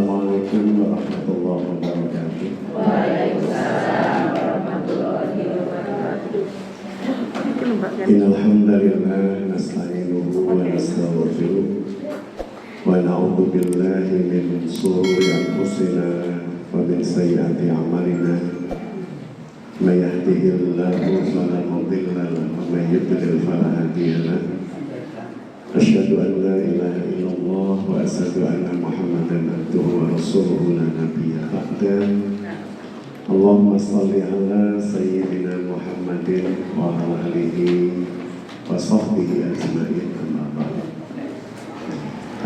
Assalamualaikum warahmatullahi wabarakatuh. Waalaikumsalam warahmatullahi wabarakatuh. Innal hamdalillah nasta'inuhu wa nastaghfiruh wa na'udzu billahi min shururi anfusina wa min sayyiati a'malina. May yahdihillahu fala mudilla lahu wa may yudlil fala hadiya lahu. Asyhadu an la ilaha illallah wa asyhadu anna Muhammadan abduhu wa rasuluhu la nabiyya ba'da. Allahumma shalli ala sayyidina Muhammadin wa ala alihi wa sahbihi ajma'in, amma ba'd.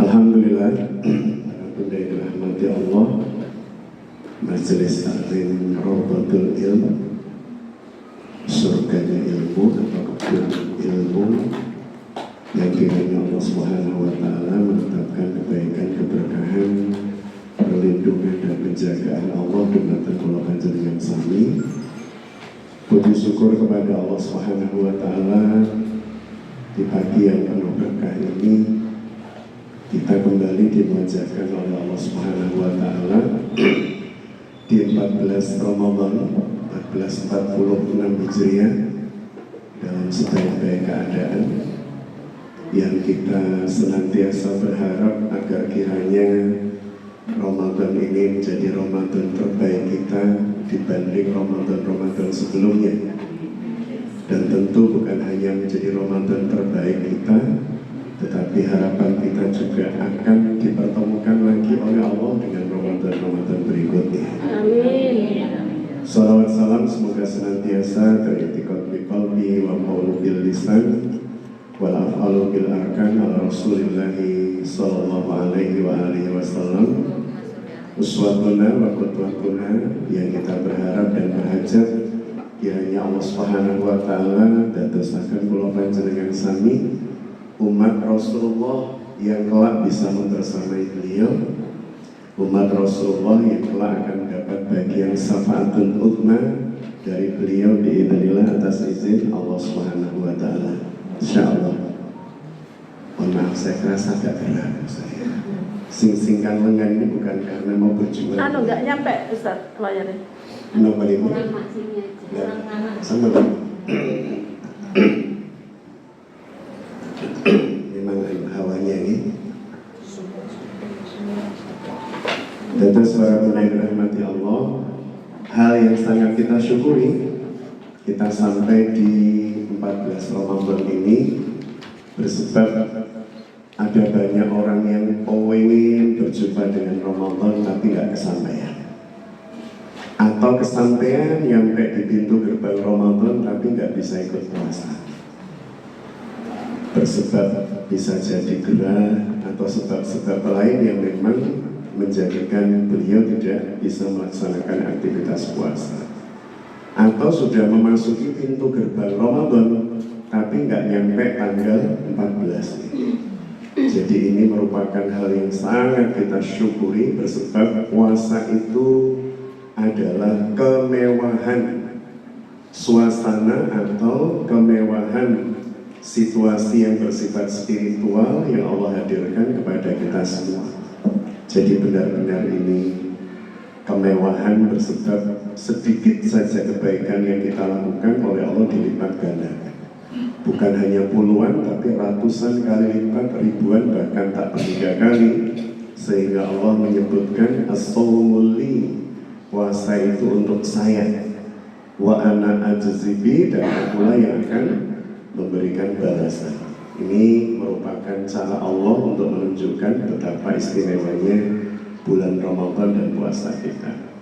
Alhamdulillah, alhamdulillah dirahmati Allah. Majelis Taklim Rawdatul Ilm, surganya ilmu atau kebun ilmu, yang kiranya Allah Subhanahu wa Ta'ala menetapkan kebaikan, keberkahan, perlindungan dan penjagaan Allah dumateng kula panjenengan sami. Puji syukur kepada Allah Subhanahu wa Ta'ala, di pagi yang penuh berkah ini kita kembali dimuliakan oleh Allah Subhanahu wa Ta'ala di 14 Ramadan 1446 Hijriah dalam sebaik-baik keadaan, yang kita senantiasa berharap agar kiranya Ramadan ini menjadi Ramadan terbaik kita dibanding Ramadan-Ramadan sebelumnya. Dan tentu bukan hanya menjadi Ramadan terbaik kita, tetapi harapan kita juga akan dipertemukan lagi oleh Allah dengan Ramadan-Ramadan berikutnya. Amin. Salawat salam semoga senantiasa teritikad bi qalbi wa qawlu bil lisan wal af'alu bil arkan ala Rasulillahi sallallahu alaihi wa alihi wasallam, uswatuna wa qudwatuna, yang kita berharap dan berhajat kiranya Allah Subhanahu wa Ta'ala dadosaken kula panjenengan sami umat Rasulullah yang kelak bisa membersamai beliau, umat Rasulullah yang kelak akan mendapat bagian syafaatul uzma dari beliau biidznillah atas izin Allah Subhanahu wa Ta'ala. Insyaallah. Mohon maaf, saya kerasa agak berat saya. Sing-singkan lengan ini bukan karena mau berjuang. Enggak nyampe Ustaz layarnya. Nomor ini. Sama dong. Memang hawanya ini. Terus para pendengar dirahmati Allah, hal yang sangat kita syukuri, kita sampai di 14 Ramadan ini bersebab ada banyak orang yang pengen berjumpa dengan Ramadan tapi nggak kesampaian, atau kesampaian nyampe di pintu gerbang Ramadan tapi nggak bisa ikut puasa, bersebab bisa jadi gerah atau sebab-sebab lain yang memang menjadikan beliau tidak bisa melaksanakan aktivitas puasa, atau sudah memasuki pintu gerbang Ramadan tapi nggak nyampe tanggal 14 ini. Jadi ini merupakan hal yang sangat kita syukuri, bersebab puasa itu adalah kemewahan suasana atau kemewahan situasi yang bersifat spiritual yang Allah hadirkan kepada kita semua. Jadi benar-benar ini kemewahan, bersebab sedikit saja kebaikan yang kita lakukan oleh Allah dilipat gandakan. Bukan hanya puluhan, tapi ratusan kali lipat, ribuan, bahkan tak terhingga kali. Sehingga Allah menyebutkan as-shawmu li, puasa itu untuk saya, wa ana ajzibi, dan akulah yang akan memberikan balasan. Ini merupakan cara Allah untuk menunjukkan betapa istimewanya bulan Ramadan dan puasa kita.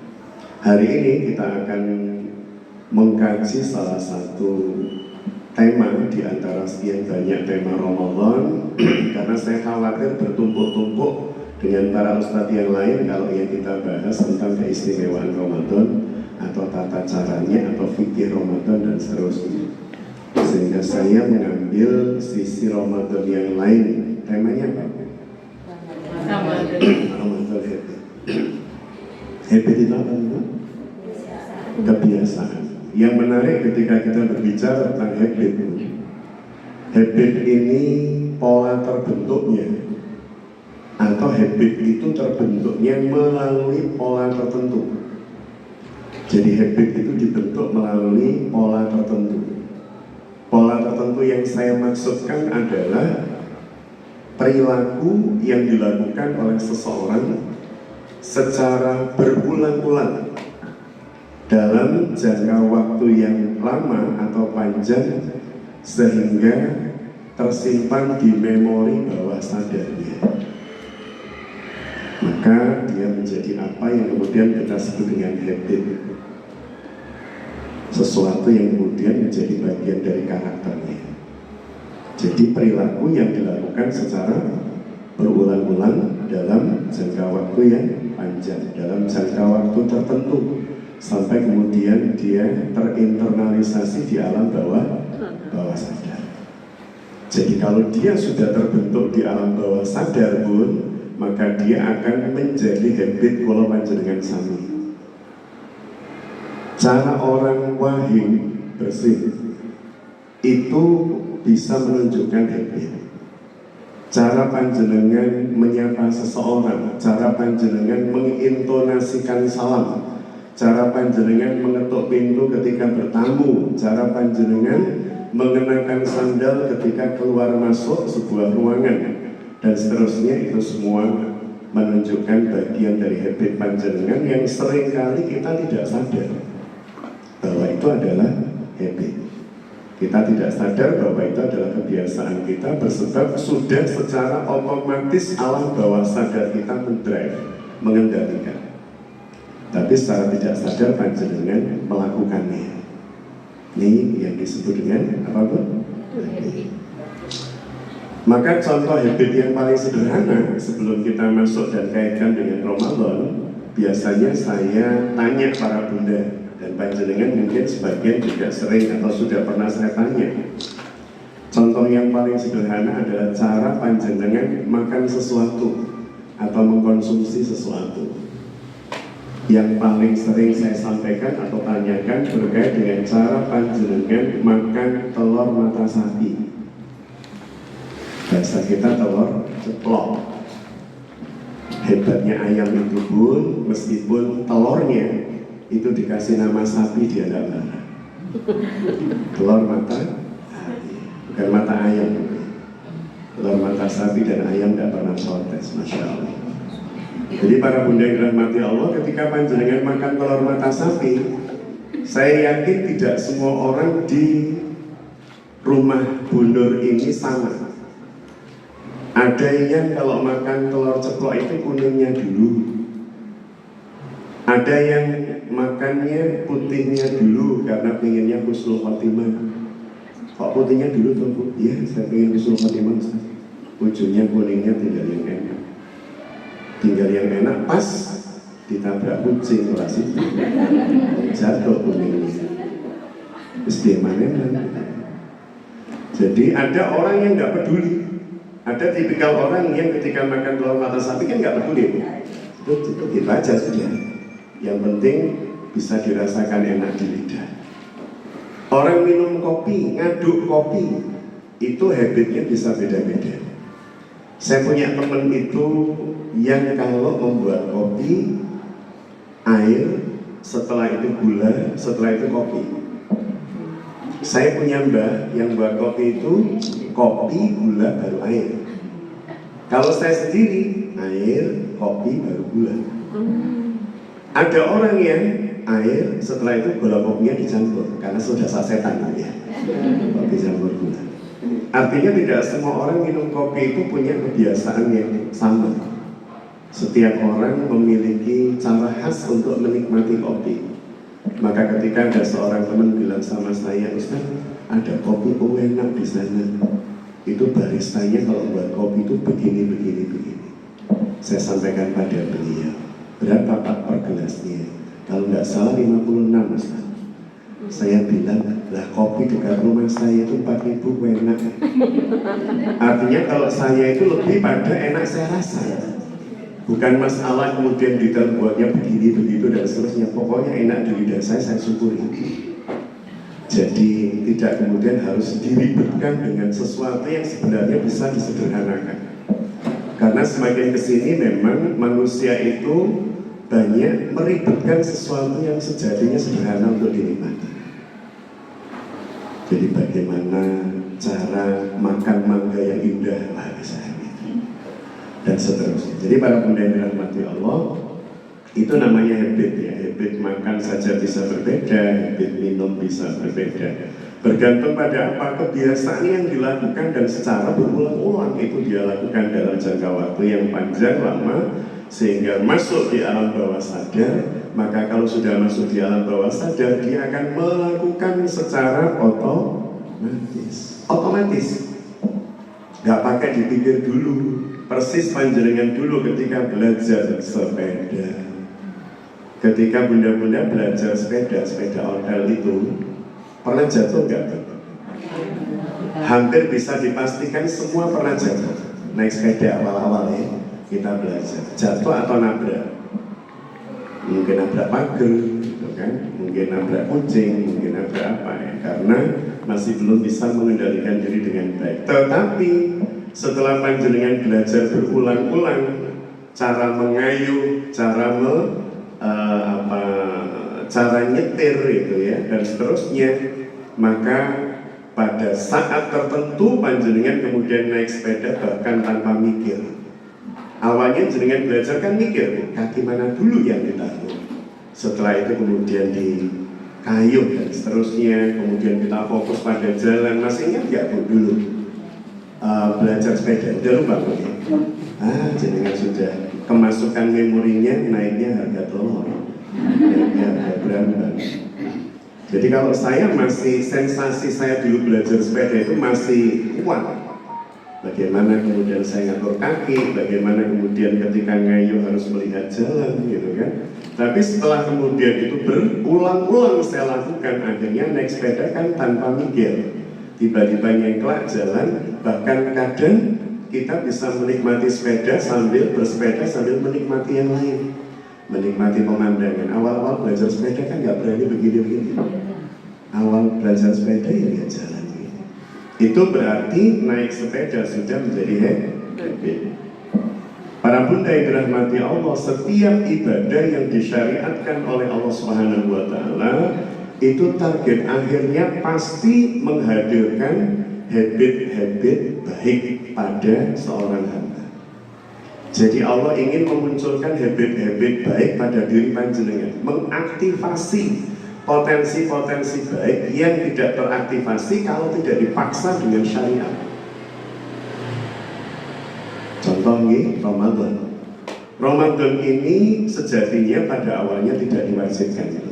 Hari ini kita akan mengkaji salah satu tema di antara sekian banyak tema Ramadan, karena saya khawatir bertumpuk-tumpuk dengan para ustadz yang lain kalau yang kita bahas tentang keistimewaan Ramadan atau tata caranya atau fikih Ramadan dan seterusnya. Sehingga saya mengambil sisi Ramadan yang lain. Temanya apa? Ramadan habit. Habit itu apa? Kebiasaan. Yang menarik ketika kita berbicara tentang habit ini pola terbentuknya atau habit itu terbentuknya melalui pola tertentu. Jadi habit itu dibentuk melalui pola tertentu. Pola tertentu yang saya maksudkan adalah perilaku yang dilakukan oleh seseorang secara berulang-ulang dalam jangka waktu yang lama atau panjang, sehingga tersimpan di memori bawah sadarnya. Maka dia menjadi apa yang kemudian kita sebut dengan habit, sesuatu yang kemudian menjadi bagian dari karakternya. Jadi perilaku yang dilakukan secara berulang-ulang dalam jangka waktu yang panjang, dalam jangka waktu tertentu, sampai kemudian dia terinternalisasi di alam bawah sadar. Jadi kalau dia sudah terbentuk di alam bawah sadar pun, maka dia akan menjadi habit kula panjenengan sami. Cara orang wahing bersih itu bisa menunjukkan habit. Cara panjenengan menyapa seseorang, cara panjenengan mengintonasikan salam, cara panjenengan mengetuk pintu ketika bertamu, cara panjenengan mengenakan sandal ketika keluar masuk sebuah ruangan, dan seterusnya, itu semua menunjukkan bagian dari habit panjenengan yang seringkali kita tidak sadar bahwa itu adalah habit. Kita tidak sadar bahwa itu adalah kebiasaan kita, bersebab sudah secara otomatis alam bawah sadar kita mendrive, mengendalikan. Tapi secara tidak sadar panjenengan melakukannya. Ini yang disebut dengan apa, Bu? Maka contoh habit yang paling sederhana sebelum kita masuk dan kaitkan dengan Ramadan, biasanya saya tanya para bunda, dan panjenengan mungkin sebagian juga sering atau sudah pernah saya tanya. Contoh yang paling sederhana adalah cara panjenengan makan sesuatu atau mengkonsumsi sesuatu. Yang paling sering saya sampaikan atau tanyakan berkait dengan cara panjenengan makan telur mata sapi. Bahasa kita telur ceplok. Hebatnya ayam itu pun, meskipun telurnya itu dikasih nama sapi, dia tidak marah. Telur mata sapi, bukan mata ayam. Telur mata sapi dan ayam tidak pernah protes, Masya Allah. Jadi para bunda yang dirahmati Allah, ketika panjenengan makan telur mata sapi, saya yakin tidak semua orang di rumah bundur ini sama. Ada yang kalau makan telur ceplok itu kuningnya dulu, ada yang makannya putihnya dulu karena pengennya husnul khotimah. Kok putihnya dulu tuh, Bu? Iya, saya pengen husnul khotimah. Ujungnya kuningnya tinggal yang enak. Tinggal yang enak pas ditabrak kucing kelas itu, jatuh kuningnya. Terus dia mana? Jadi ada orang yang nggak peduli. Ada tipikal orang yang ketika makan telur mata sapi kan nggak peduli. Itu gitu aja sudah. Yang penting bisa dirasakan enak di lidah. Orang minum kopi, ngaduk kopi, itu habitnya bisa beda-beda. Saya punya teman itu yang kalau membuat kopi, air, setelah itu gula, setelah itu kopi. Saya punya mbah yang buat kopi itu kopi, gula, baru air. Kalau saya sendiri, air, kopi, baru gula. Ada orang yang air, setelah itu gula kopinya dicampur, karena sudah sasetan ya, kopi campur gula. Artinya tidak semua orang minum kopi itu punya kebiasaan yang sama. Setiap orang memiliki cara khas untuk menikmati kopi. Maka ketika ada seorang teman bilang sama saya, Ustaz, ada kopi enak di sana. Itu baristanya kalau buat kopi itu begini. Saya sampaikan pada beliau, berapa Pak per gelasnya? Kalau nggak salah 56, Ustaz. Saya bilang, lah kopi dekat rumah saya itu 4.000 enak. Artinya kalau saya itu lebih pada enak saya rasa. Bukan masalah kemudian detail buatnya begini, begitu, dan seterusnya. Pokoknya enak di lidah saya syukuri. Jadi tidak kemudian harus diribetkan dengan sesuatu yang sebenarnya bisa disederhanakan. Karena semakin kesini memang manusia itu banyak meribetkan sesuatu yang sejatinya sederhana untuk dinikmati. Jadi bagaimana cara makan mangga yang indah, dan seterusnya. Jadi para bunda yang dirahmati Allah, itu namanya habit ya. Habit makan saja bisa berbeda, habit minum bisa berbeda. Bergantung pada apa kebiasaan yang dilakukan dan secara berulang-ulang itu dia lakukan dalam jangka waktu yang panjang lama sehingga masuk di alam bawah sadar. Maka kalau sudah masuk di alam bawah sadar, dia akan melakukan secara otomatis. Nggak pakai dipikir dulu. Persis panjenengan dulu ketika belajar sepeda. Ketika bunda-bunda belajar sepeda ontel itu pernah jatuh nggak? Hampir bisa dipastikan semua pernah jatuh. Naik sepeda awal-awal ya, kita belajar. Jatuh atau nabrak? Mungkin nabrak pagar, gitu kan? Mungkin nabrak kucing, mungkin nabrak apa ya? Karena masih belum bisa mengendalikan diri dengan baik. Tetapi setelah panjenengan belajar berulang-ulang cara mengayuh, cara nyetir itu ya, dan seterusnya, maka pada saat tertentu panjenengan kemudian naik sepeda bahkan tanpa mikir. Awalnya jenengan belajar kan mikir, kaki mana dulu yang ditaruh. Setelah itu kemudian dikayuh dan seterusnya, kemudian kita fokus pada jalan. Masih ingat nggak Bu dulu belajar sepeda? Udah lupa Bu ya? Jenengan sudah kemasukan memorinya naiknya harga telur. Ya, berambang. Jadi kalau saya masih, sensasi saya dulu belajar sepeda itu masih kuat. Bagaimana kemudian saya ngatur kaki, bagaimana kemudian ketika ngayuh harus melihat jalan gitu kan. Tapi setelah kemudian itu berulang-ulang saya lakukan, akhirnya naik sepeda kan tanpa mikir. Tiba-tiba nyengklak jalan, bahkan kadang kita bisa menikmati sepeda sambil bersepeda sambil menikmati yang lain. Menikmati pemandangan. Awal-awal belajar sepeda kan nggak berani begini-begini. Awal belajar sepeda ya lihat jalan gitu. Itu berarti naik sepeda sudah menjadi habit. Para bunda yang dirahmati Allah, setiap ibadah yang disyariatkan oleh Allah Subhanahu wa Ta'ala itu target akhirnya pasti menghadirkan habit-habit baik pada seorang hamba. Jadi Allah ingin memunculkan habit-habit baik pada diri panjenengan, mengaktifasi potensi-potensi baik yang tidak teraktivasi kalau tidak dipaksa dengan syariat. Contohnya Ramadan. Ramadan ini sejatinya pada awalnya tidak diwajibkan.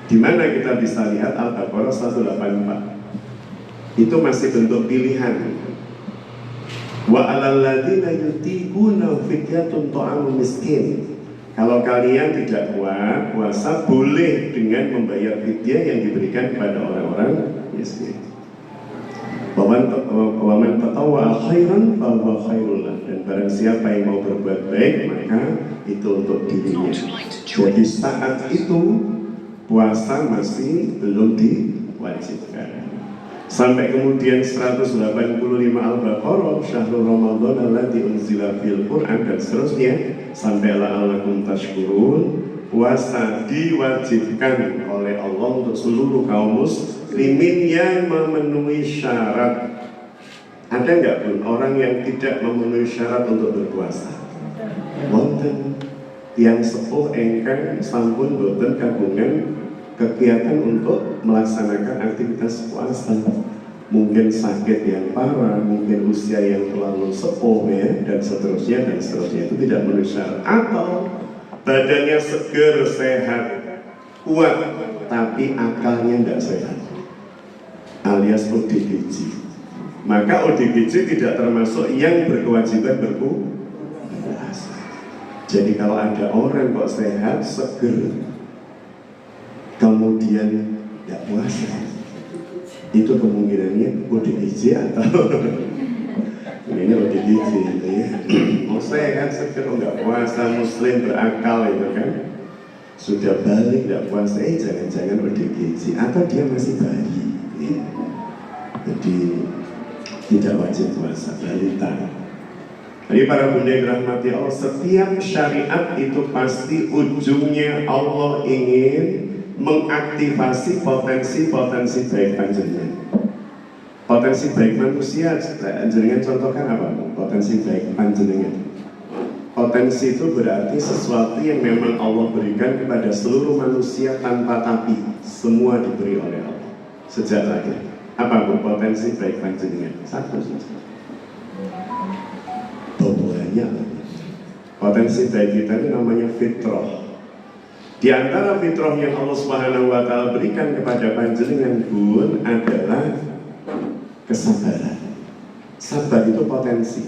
Di mana kita bisa lihat Al-Baqarah 184. Itu masih bentuk pilihan. Wa 'alal ladzina yutiquna fidyatun ta'amu miskin. Kalau kalian tidak kuat puasa, boleh dengan membayar fidyah yang diberikan kepada orang-orang miskin. Wa man tatawwa'a khairan fa huwa khairul lah. Dan barang siapa yang mau berbuat baik, maka itu untuk dirinya. Jadi saat itu puasa masih belum diwajibkan. Sampai kemudian 185 Al-Baqarah, Syahrul Ramadan alladzi unzila fil Qur'an, dan seterusnya sampai la'allakum tashkurun. Puasa diwajibkan oleh Allah untuk seluruh kaum muslimin yang memenuhi syarat. Ada nggak pun orang yang tidak memenuhi syarat untuk berpuasa? Wonten yang sepuh engkang sampun boten kagungan kegiatan untuk melaksanakan aktivitas puasa. Mungkin sakit yang parah, mungkin usia yang terlalu sepuh ya, dan seterusnya itu tidak memenuhi syarat. Atau badannya seger, sehat, kuat, tapi akalnya tidak sehat, alias ODGJ. Maka ODGJ tidak termasuk yang berkewajiban berpuasa. Jadi kalau ada orang kok sehat, seger, kemudian tidak puasa, itu kemungkinannya ODGJ atau ini ODGJ gitu ya. Mau sehat, seger, nggak puasa, muslim berakal itu kan, sudah balik tidak puasa, jangan-jangan ODGJ atau dia masih bayi ya. Jadi tidak wajib puasa, balita. Jadi para bunda yang dirahmati Allah, setiap syariat itu pasti ujungnya Allah ingin mengaktifasi potensi-potensi baik panjenengan. Potensi baik manusia, jenengan contohkan apa? Potensi baik panjenengan. Potensi itu berarti sesuatu yang memang Allah berikan kepada seluruh manusia tanpa tapi. Semua diberi oleh Allah sejak lahir. Apa potensi baik panjenengan? Satu saja. Banyak. Potensi baik kita itu namanya fitrah. Di antara fitrah yang Allah Subhanahu wa taala berikan kepada panjenengan pun adalah kesabaran. Sabar itu potensi.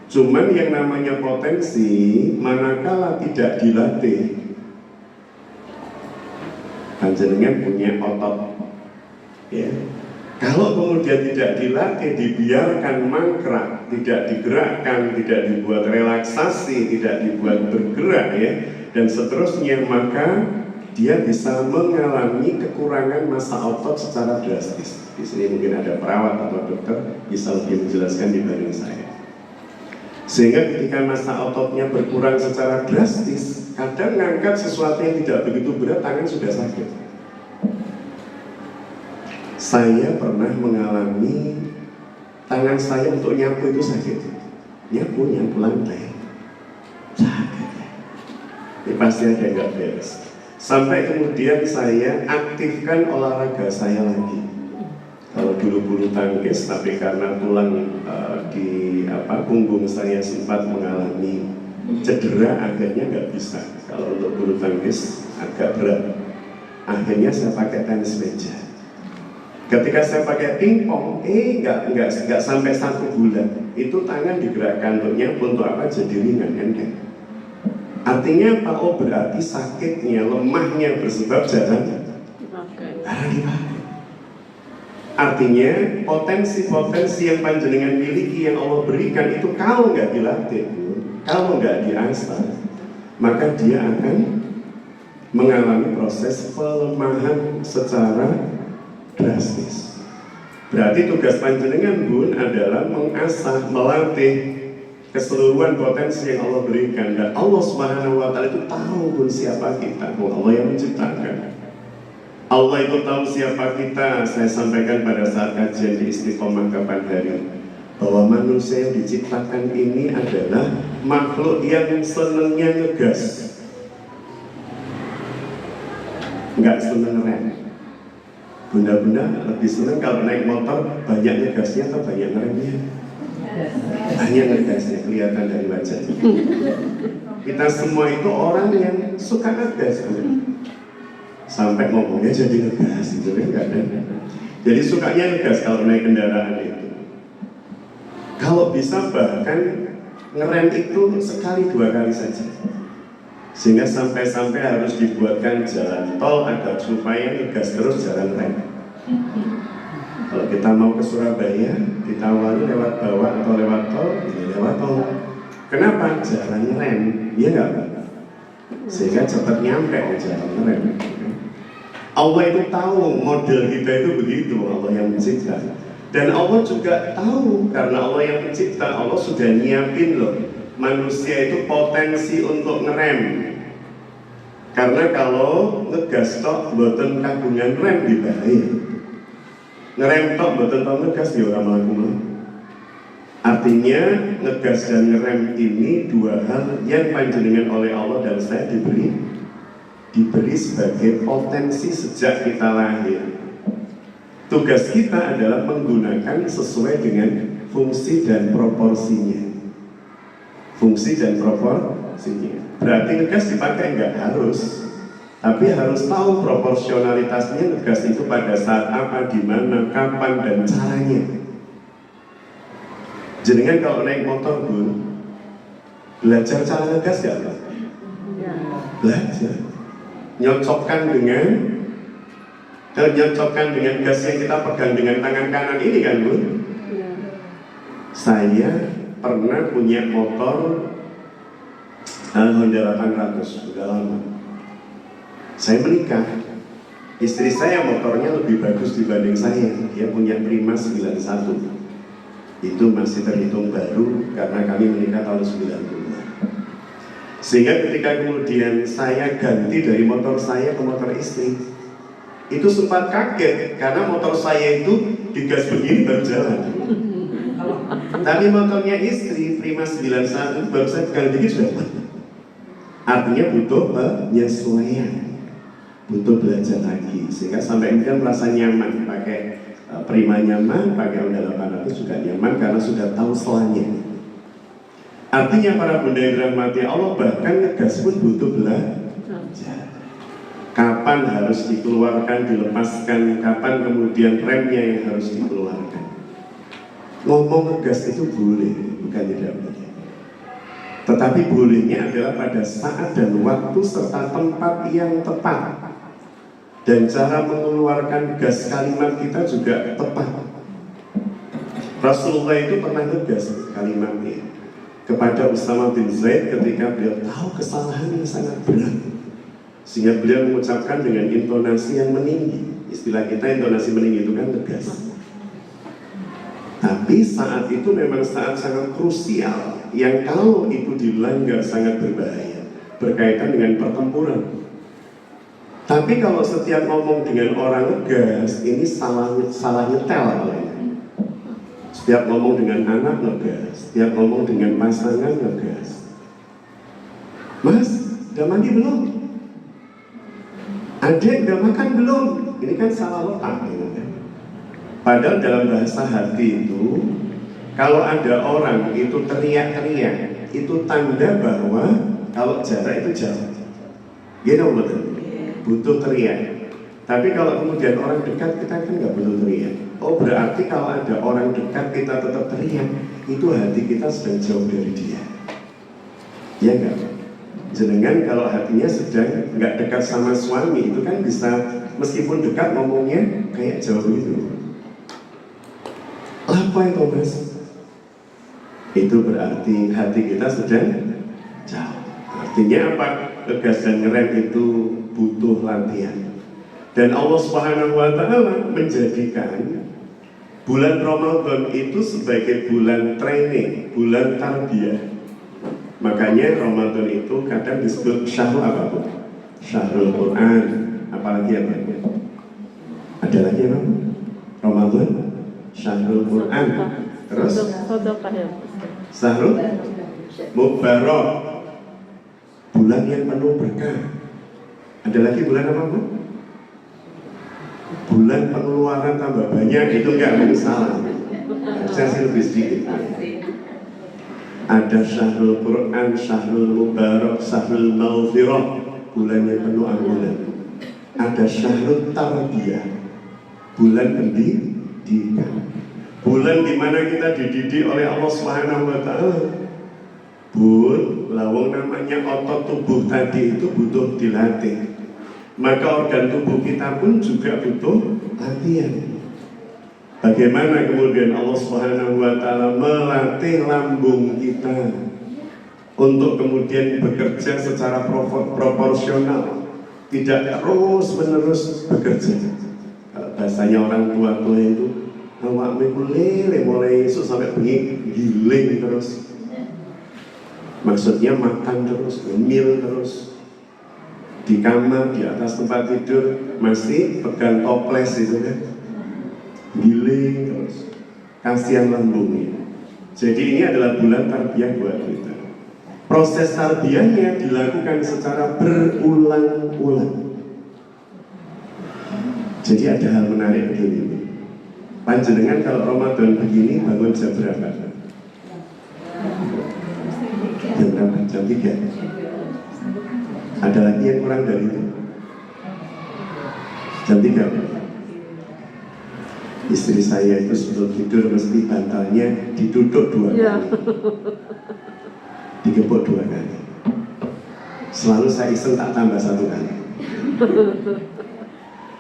Cuman yang namanya potensi manakala tidak dilatih, panjenengan punya otot, ya. Kalau kemudian tidak dilatih, dibiarkan mangkrak, tidak digerakkan, tidak dibuat relaksasi, tidak dibuat bergerak, ya, dan seterusnya, maka dia bisa mengalami kekurangan massa otot secara drastis. Di sini mungkin ada perawat atau dokter bisa lebih menjelaskan dibanding saya. Sehingga ketika massa ototnya berkurang secara drastis, kadang ngangkat sesuatu yang tidak begitu berat, tangan sudah sakit. Saya pernah mengalami tangan saya untuk nyapu itu sakit. Nyapu lantai sakit. Ini pasti ada yang nggak beres. Sampai kemudian saya aktifkan olahraga saya lagi. Kalau dulu bulu tangkis, tapi karena tulang di punggung saya sempat mengalami cedera, akhirnya nggak bisa. Kalau untuk bulu tangkis agak berat. Akhirnya saya pakai tenis meja. Ketika saya pakai pingpong, nggak sampai 1 bulan, itu tangan digerakkan untuk apa? Jadi ringan, enteng. Artinya apa? Oh, berarti sakitnya, lemahnya bersebab jarang dipakai. Artinya potensi-potensi yang panjenengan miliki, yang Allah berikan itu kalau nggak dilatih, kalau nggak diasah, maka dia akan mengalami proses pelemahan secara drastis. Berarti tugas panjenengan pun adalah mengasah, melatih keseluruhan potensi yang Allah berikan. Dan Allah Subhanahu wa taala itu tahu pun siapa kita. Allah yang menciptakan. Allah itu tahu siapa kita. Saya sampaikan pada saat kajian di Istiqomah kapan hari, bahwa manusia yang diciptakan ini adalah makhluk yang senangnya ngegas, nggak seneng rem. Bunda-bunda lebih senang kalau naik motor banyak ngegasnya atau banyak ngeremnya? Banyak ngegasnya, kelihatan dari wajah. Kita semua itu orang yang suka ngegas, sampai ngomongnya jadi ngegas, gitu kan? Nggak ada. Jadi sukanya ngegas kalau naik kendaraan itu. Kalau bisa bahkan ngerem itu sekali 2 kali saja. Sehingga sampai-sampai harus dibuatkan jalan tol agar supaya ngegas terus jalan rem. Kalau kita mau ke Surabaya, ditawari lewat bawah atau lewat tol, ini lewat tol. Kenapa? Jalan rem, iya nggak Pak? Sehingga cepat nyampe ke jalan rem. Allah itu tahu model kita itu begitu, Allah yang mencipta. Dan Allah juga tahu, karena Allah yang mencipta, Allah sudah nyiapin loh manusia itu potensi untuk ngerem. Karena kalau ngegas tok mboten kagungan rem di bahaya. Ngerem tok mboten tau ngegas ya ora mlaku. Artinya ngegas dan ngerem ini 2 hal yang panjenengan oleh Allah dan saya diberi sebagai potensi sejak kita lahir. Tugas kita adalah menggunakan sesuai dengan fungsi dan proporsinya. Fungsi dan proporsinya. Berarti ngegas dipakai nggak harus, tapi harus tahu proporsionalitasnya ngegas itu pada saat apa, di mana, kapan, dan caranya. Jenengan kalau naik motor Bu, belajar cara ngegas nggak Pak? Belajar. Nyocokkan dengan gas yang kita pegang dengan tangan kanan ini kan Bu? Saya pernah punya motor Honda 800, sudah lama. Saya menikah, istri saya motornya lebih bagus dibanding saya. Dia punya Prima 91. Itu masih terhitung baru karena kami menikah tahun 90. Sehingga ketika kemudian saya ganti dari motor saya ke motor istri, itu sempat kaget karena motor saya itu digas begini baru jalan. Tapi motornya istri Prima 91 baru saya ganti dikit sudah. Artinya butuh penyesuaian, butuh belajar lagi, sehingga sampai kemudian merasa nyaman pakai Prima, nyaman pakai Honda 800 juga nyaman karena sudah tahu selanya. Artinya para bunda yang dirahmati Allah, bahkan ngegas pun butuh belajar. Kapan harus dikeluarkan, dilepaskan, kapan kemudian remnya yang harus dikeluarkan. Ngomong ngegas itu boleh, bukan tidak boleh. Tetapi bolehnya adalah pada saat dan waktu serta tempat yang tepat. Dan cara mengeluarkan gas kalimat kita juga tepat. Rasulullah itu pernah ngegas kalimatnya kepada Usama bin Zaid ketika beliau tahu kesalahan yang sangat berat, sehingga beliau mengucapkan dengan intonasi yang meninggi. Istilah kita intonasi meninggi itu kan tegas. Tapi saat itu memang saat sangat krusial, yang kalau itu dilanggar sangat berbahaya, berkaitan dengan pertempuran. Tapi kalau setiap ngomong dengan orang ngegas, ini salah nyetel. Setiap ngomong dengan anak ngegas, setiap ngomong dengan pasangan ngegas. Mas, udah mandi belum? Adik, udah makan belum? Ini kan salah letak. Padahal dalam bahasa hati itu, kalau ada orang itu teriak-teriak, itu tanda bahwa kalau jarak itu jauh. Gitu betul? Butuh teriak. Tapi kalau kemudian orang dekat, kita kan nggak butuh teriak. Oh, berarti kalau ada orang dekat kita tetap teriak, itu hati kita sedang jauh dari dia. Ya enggak? Jenengan kalau hatinya sedang nggak dekat sama suami, itu kan bisa meskipun dekat ngomongnya kayak jauh gitu. Apa itu mas? Itu berarti hati kita sedang jauh. Artinya apa? Tegas dan ngerem itu butuh latihan. Dan Allah Subhanahu wa Ta'ala menjadikan bulan Ramadan itu sebagai bulan training, bulan tarbiyah. Makanya Ramadan itu kadang disebut syahrul apa bu? Syahrul Quran. Apalagi apa? Ada lagi apa? Ramadan, syahrul Quran. Terus? Syahrul Mubarak, bulan yang penuh berkah. Ada lagi bulan apa bu? Bulan pengeluaran tambah banyak, itu enggak salah. Saya sih lebih sedikit. Ada syahrul Quran, syahrul Mubarak, syahrul Maghfirah, bulan yang penuh ampunan. Ada syahrul Tarbiyah, bulan pendidikan, bulan dimana kita dididik oleh Allah Subhanahu wa Ta'ala. Bun, lawang namanya otot tubuh tadi itu butuh dilatih. Maka organ tubuh kita pun juga butuh latihan. Bagaimana kemudian Allah Subhanahu wa Ta'ala melatih lambung kita untuk kemudian bekerja secara proporsional, tidak terus-menerus bekerja. Kalau bahasanya orang tua-tua itu, awak lele mulai esok sampai bengi giling terus. Maksudnya makan terus, ngemil terus. Di kamar, di atas tempat tidur masih pegang toples itu kan, giling terus, kasihan lambungnya. Jadi ini adalah bulan tarbiyah buat kita. Proses tarbiyahnya dilakukan secara berulang-ulang. Jadi ada hal menarik begini. Panjenengan kalau Ramadan begini bangun jam berapa? Jam berapa? Jam 3. Ada lagi yang kurang dari itu? Jam 3. Istri saya itu sebelum tidur mesti bantalnya diduduk 2 kali, digepuk 2 kali. Selalu saya iseng tak tambah 1 kali,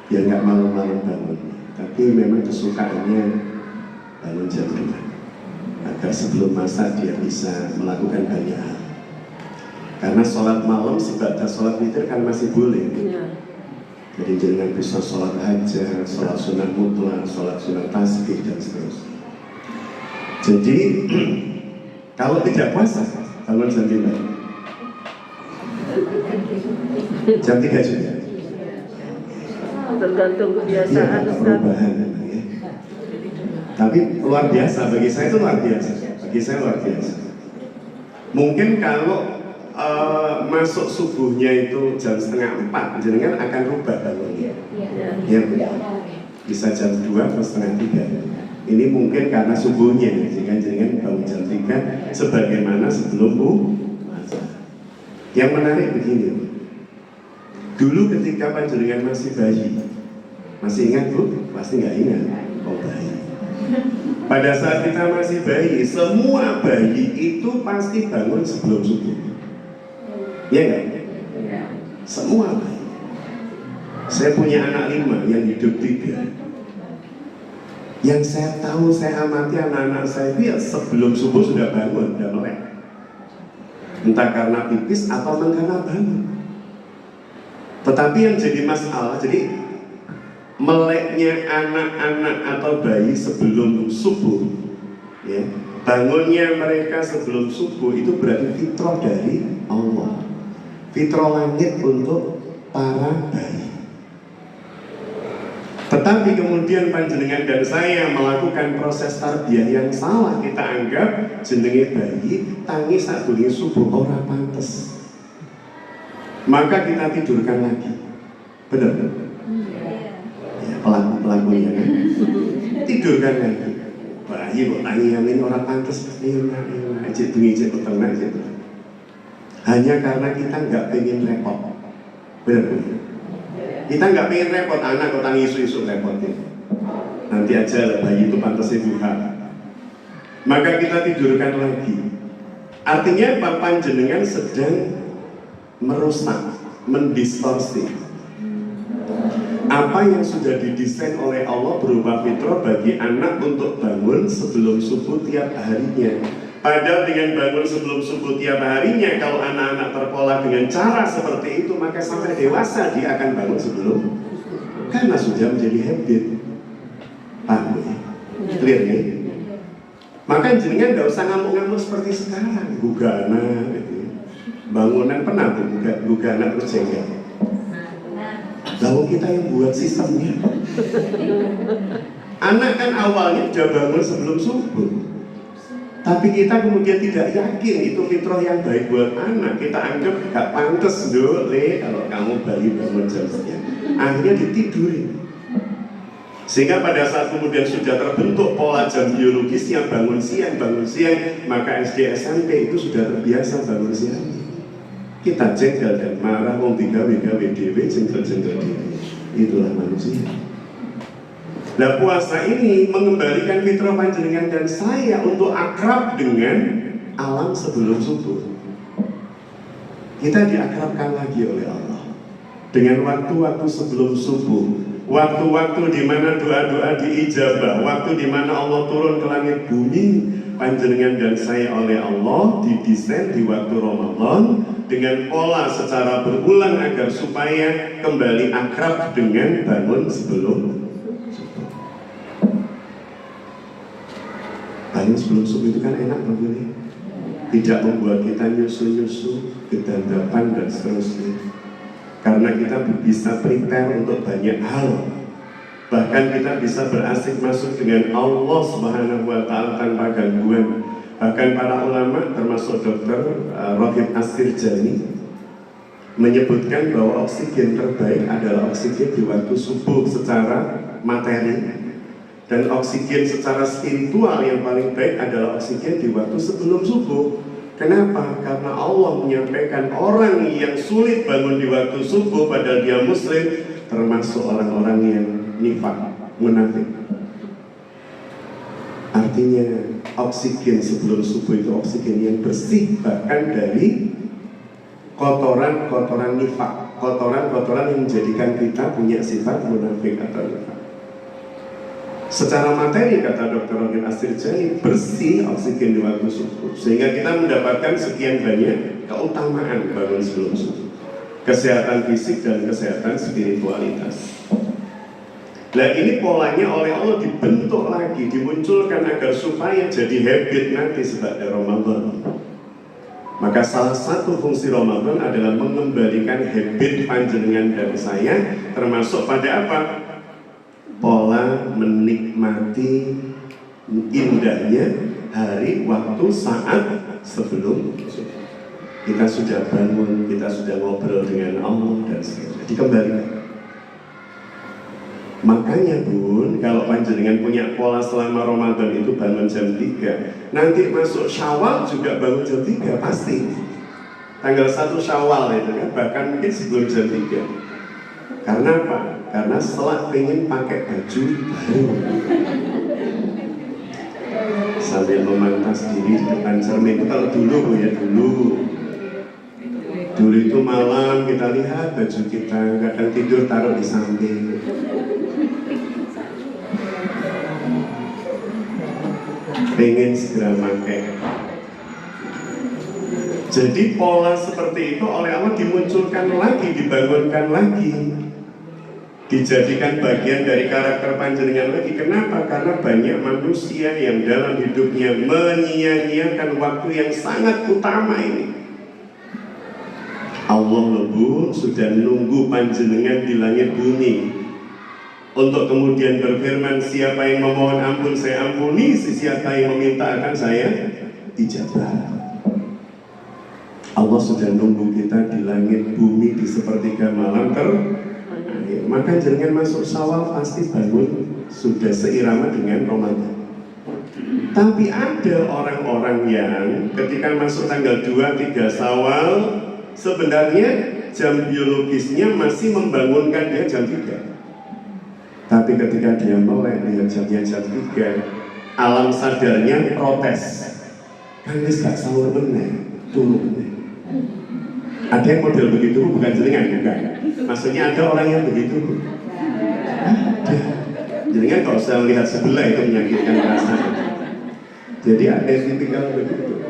biar nggak malam-malam bangun. Tapi memang kesukaannya bangun jam 2 agar sebelum masak dia bisa melakukan banyak hal. Karena sholat malam sebatas sholat witir kan masih boleh. Jadi jangan bisa sholat hajat, sholat sunat mutlak, sholat sunat tasbih dan seterusnya. Jadi kalau tidak puasa, bangun jam 5. Jam 3 juga. Tergantung kebiasaan Iya, Ustaz. perubahan memang ya. Tapi luar biasa, bagi saya itu luar biasa. Bagi saya luar biasa. Mungkin kalau masuk subuhnya itu jam 3:30, jenengan akan rubah bangunnya. Ya, bisa jam 2 atau 2:30. Ini mungkin karena subuhnya, jika jenengan bangun jam 3 sebagaimana sebelum puasa. Yang menarik begini, dulu ketika panjenengan masih bayi, masih ingat Bu? Pasti nggak ingat. Oh bayi. Pada saat kita masih bayi, semua bayi itu pasti bangun sebelum subuh. Iya nggak? Semua bayi. Saya punya anak 5 yang hidup 3. Yang saya tahu, saya amati anak-anak saya itu ya sebelum subuh sudah bangun, sudah melek. Entah karena pipis atau karena bangun. Tetapi yang jadi masalah, jadi meleknya anak-anak atau bayi sebelum subuh, ya, bangunnya mereka sebelum subuh itu berarti fitrah dari Allah, fitrah langit untuk para bayi. Tetapi kemudian panjenengan dan saya melakukan proses tarbiyah yang salah. Kita anggap jenenge bayi tangi saat bunyi subuh ora pantes, maka kita tidurkan lagi. Benar? Ya, pelakunya kan? Tidurkan lagi. Bayi kok tangi yang ini orang pantes. Iya, cek bunyi cek petengah cek. Hanya karena kita nggak pengen repot. Benar? Kita nggak pengen repot, anak kok tangi isu-isu repotnya. Nanti aja lah, bayi itu pantasnya buka. Maka kita tidurkan lagi. Artinya papan jenengan sedang merusak, mendistorsi apa yang sudah didesain oleh Allah berupa fitrah bagi anak untuk bangun sebelum subuh tiap harinya. Padahal dengan bangun sebelum subuh tiap harinya, kalau anak-anak terpola dengan cara seperti itu, maka sampai dewasa dia akan bangun sebelum, karena sudah menjadi habit. Paham ya? Clear ya? Maka jenengan nggak usah ngamuk-ngamuk seperti sekarang. Gugana, gitu. Bangunan pernah tuh gugana terus jengkel. Lalu kita yang buat sistemnya. Anak kan awalnya udah bangun sebelum subuh. Tapi kita kemudian tidak yakin itu fitrah yang baik buat anak. Kita anggap gak pantas dulu, kalau kamu bayi bangun jam sekian. Akhirnya ditidurin. Sehingga pada saat kemudian sudah terbentuk pola jam biologisnya bangun siang, maka SD SMP itu sudah terbiasa bangun siang. Kita jengkel dan marah, mau digawe-gawe dewe, jengkel-jengkel dewe. Itulah manusia. Nah, puasa ini mengembalikan fitrah panjenengan dan saya untuk akrab dengan alam sebelum subuh. Kita diakrabkan lagi oleh Allah dengan waktu-waktu sebelum subuh, waktu-waktu di mana doa-doa diijabah, waktu di mana Allah turun ke langit bumi. Panjenengan dan saya oleh Allah didesain di waktu Ramadan dengan pola secara berulang agar supaya kembali akrab dengan bangun sebelum sebelum subuh itu kan enak banget, tidak membuat kita nyusu-nyusu, kedandapan dan seterusnya. Karena kita bisa prepare untuk banyak hal. Bahkan kita bisa berasik masuk dengan Allah Subhanahu wa Ta'ala tanpa gangguan. Bahkan para ulama termasuk Dr. Rohib Astirjani menyebutkan bahwa oksigen terbaik adalah oksigen di waktu subuh secara materi. Dan oksigen secara spiritual yang paling baik adalah oksigen di waktu sebelum subuh. Kenapa? Karena Allah menyampaikan orang yang sulit bangun di waktu subuh padahal dia muslim, termasuk orang-orang yang nifak, munafik. Artinya oksigen sebelum subuh itu oksigen yang bersih, bahkan dari kotoran-kotoran nifak, kotoran-kotoran yang menjadikan kita punya sifat munafik atau nifak. Secara materi, kata Dr. Rohib Astirjani, bersih oksigen di waktu subuh, sehingga kita mendapatkan sekian banyak keutamaan bangun sebelum subuh, kesehatan fisik dan kesehatan spiritualitas. Nah ini polanya oleh Allah dibentuk lagi, dimunculkan agar supaya jadi habit nanti sebagai Ramadan. Maka salah satu fungsi Ramadan adalah mengembalikan habit panjenengan dan saya, termasuk pada apa? Pola menikmati indahnya hari, waktu, saat sebelum kita sudah bangun, kita sudah ngobrol dengan Allah dan sebagainya, dikembalikan. Makanya Bun, kalau panjenengan punya pola selama Ramadan itu bangun jam 3, nanti masuk Syawal juga bangun jam 3 pasti. Tanggal 1 Syawal itu kan, bahkan mungkin sebelum jam 3. Karena apa? Karena setelah pengen pakai baju baru, sambil memantas diri di depan cermin. Itu kalau dulu Bu ya, dulu itu malam kita lihat baju kita, kadang tidur taruh di samping. Pengen segera pakai. Jadi pola seperti itu oleh Allah dimunculkan lagi, dibangunkan lagi, dijadikan bagian dari karakter panjenengan lagi. Kenapa? Karena banyak manusia yang dalam hidupnya menyia-nyiakan waktu yang sangat utama ini. Allah lebu sudah nunggu panjenengan di langit bumi untuk kemudian berfirman, siapa yang memohon ampun saya ampuni, siapa yang meminta akan saya ijabah. Allah sudah nunggu kita di langit bumi di sepertiga malam terakhir. Maka jenengan masuk Syawal pasti bangun sudah seirama dengan Ramadan. Tapi ada orang-orang yang ketika masuk tanggal 2-3 Syawal sebenarnya jam biologisnya masih membangunkan dia jam 3. Tapi ketika dia melek dengan jamnya jam 3, alam sadarnya protes. Kan wis gak sahur meneh, turu meneh. Ada yang model begitu, bukan jenengan, bukan. Maksudnya ada orang yang begitu. Ada. Jenengan kalau saya melihat sebelah itu menyakitkan perasaan. Jadi ada yang tipikal begitu.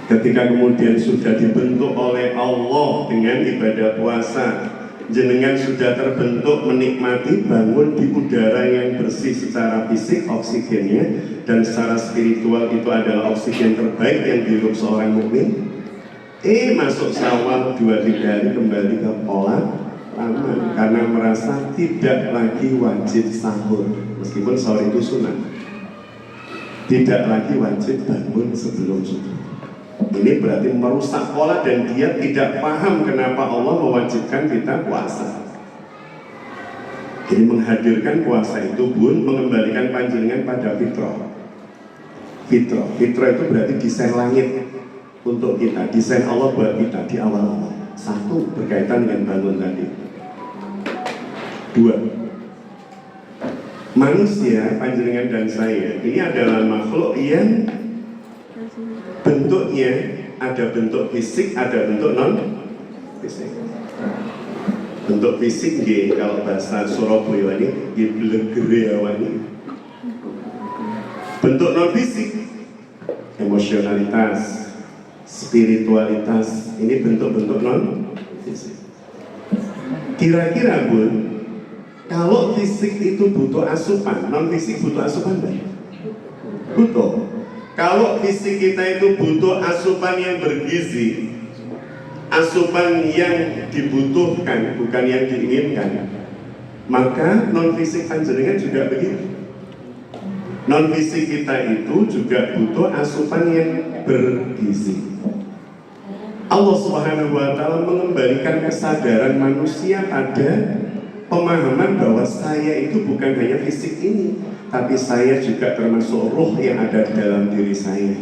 Ketika kemudian sudah dibentuk oleh Allah dengan ibadah puasa, jenengan sudah terbentuk menikmati bangun di udara yang bersih secara fisik, oksigennya, dan secara spiritual itu adalah oksigen terbaik yang dihirup seorang mukmin. Masuk Syawal 2-3 hari kembali ke pola lama karena merasa tidak lagi wajib sahur, meskipun sahur itu sunat. Tidak lagi wajib bangun sebelum subuh. Ini berarti merusak pola dan dia tidak paham kenapa Allah mewajibkan kita puasa. Jadi menghadirkan puasa itu Bun, mengembalikan panjenengan pada fitrah. Fitrah itu berarti desain langit untuk kita, desain Allah buat kita di awal-awal. Satu, berkaitan dengan bangun tadi. 2, manusia, panjenengan dan saya ini adalah makhluk yang bentuknya ada bentuk fisik, ada bentuk non fisik. Bentuk fisik nggih, kalau bahasa Surabaya ini nggih blegere awake. Bentuk non fisik, emosionalitas, spiritualitas, ini bentuk-bentuk non fisik. Kira-kira Bun, kalau fisik itu butuh asupan, non fisik butuh asupan enggak? Butuh. Kalau fisik kita itu butuh asupan yang bergizi, asupan yang dibutuhkan, bukan yang diinginkan, maka non fisik panjenengan juga begitu. Non fisik kita itu juga butuh asupan yang bergizi. Allah Subhanahu wa Ta'ala mengembalikan kesadaran manusia pada pemahaman bahwa saya itu bukan hanya fisik ini, tapi saya juga termasuk roh yang ada di dalam diri saya.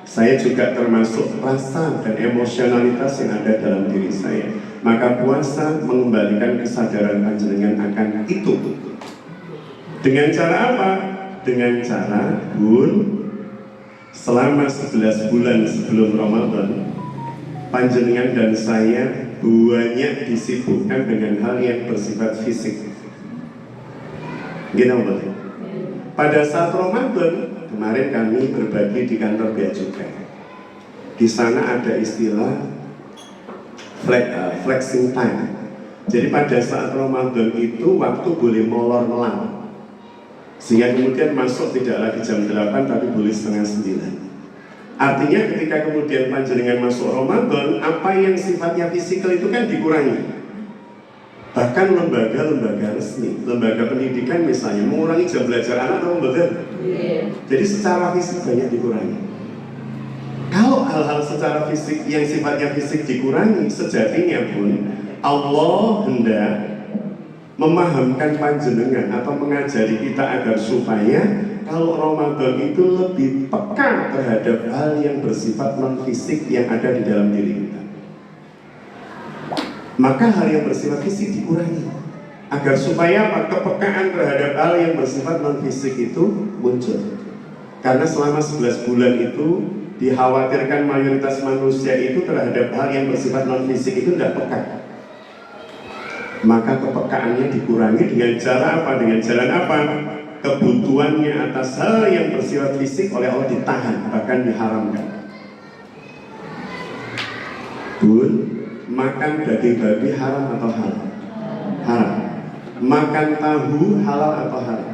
Saya juga termasuk rasa dan emosionalitas yang ada dalam diri saya. Maka puasa mengembalikan kesadaran panjenengan akan itu. Dengan cara apa? Dengan cara Bun, selama 11 bulan sebelum Ramadan, panjenengan dan saya banyak disibukkan dengan hal yang bersifat fisik. Gini boleh. Pada saat Ramadan kemarin kami berbagi di kantor bea cukai. Di sana ada istilah flexing time. Jadi pada saat Ramadan itu waktu boleh molor melang, sehingga kemudian masuk tidak lagi jam 8 tapi boleh setengah 9. Artinya ketika kemudian panjenengan masuk Ramadan, apa yang sifatnya fisikal itu kan dikurangi. Bahkan lembaga-lembaga resmi, lembaga pendidikan misalnya mengurangi jam belajar anak atau betul? Jadi secara fisik banyak dikurangi. Kalau hal-hal secara fisik yang sifatnya fisik dikurangi, sejatinya pun Allah hendak memahamkan panjenengan atau mengajari kita agar supaya kalau Ramadan itu lebih peka terhadap hal yang bersifat non-fisik yang ada di dalam diri kita. Maka hal yang bersifat fisik dikurangi agar supaya kepekaan terhadap hal yang bersifat non-fisik itu muncul. Karena selama 11 bulan itu dikhawatirkan mayoritas manusia itu terhadap hal yang bersifat non-fisik itu tidak peka. Maka kepekaannya dikurangi dengan cara apa? Dengan jalan apa? Kebutuhannya atas hal yang bersifat fisik oleh Allah ditahan, bahkan diharamkan. Bun, makan daging babi haram atau halal? Haram. Makan tahu halal atau haram?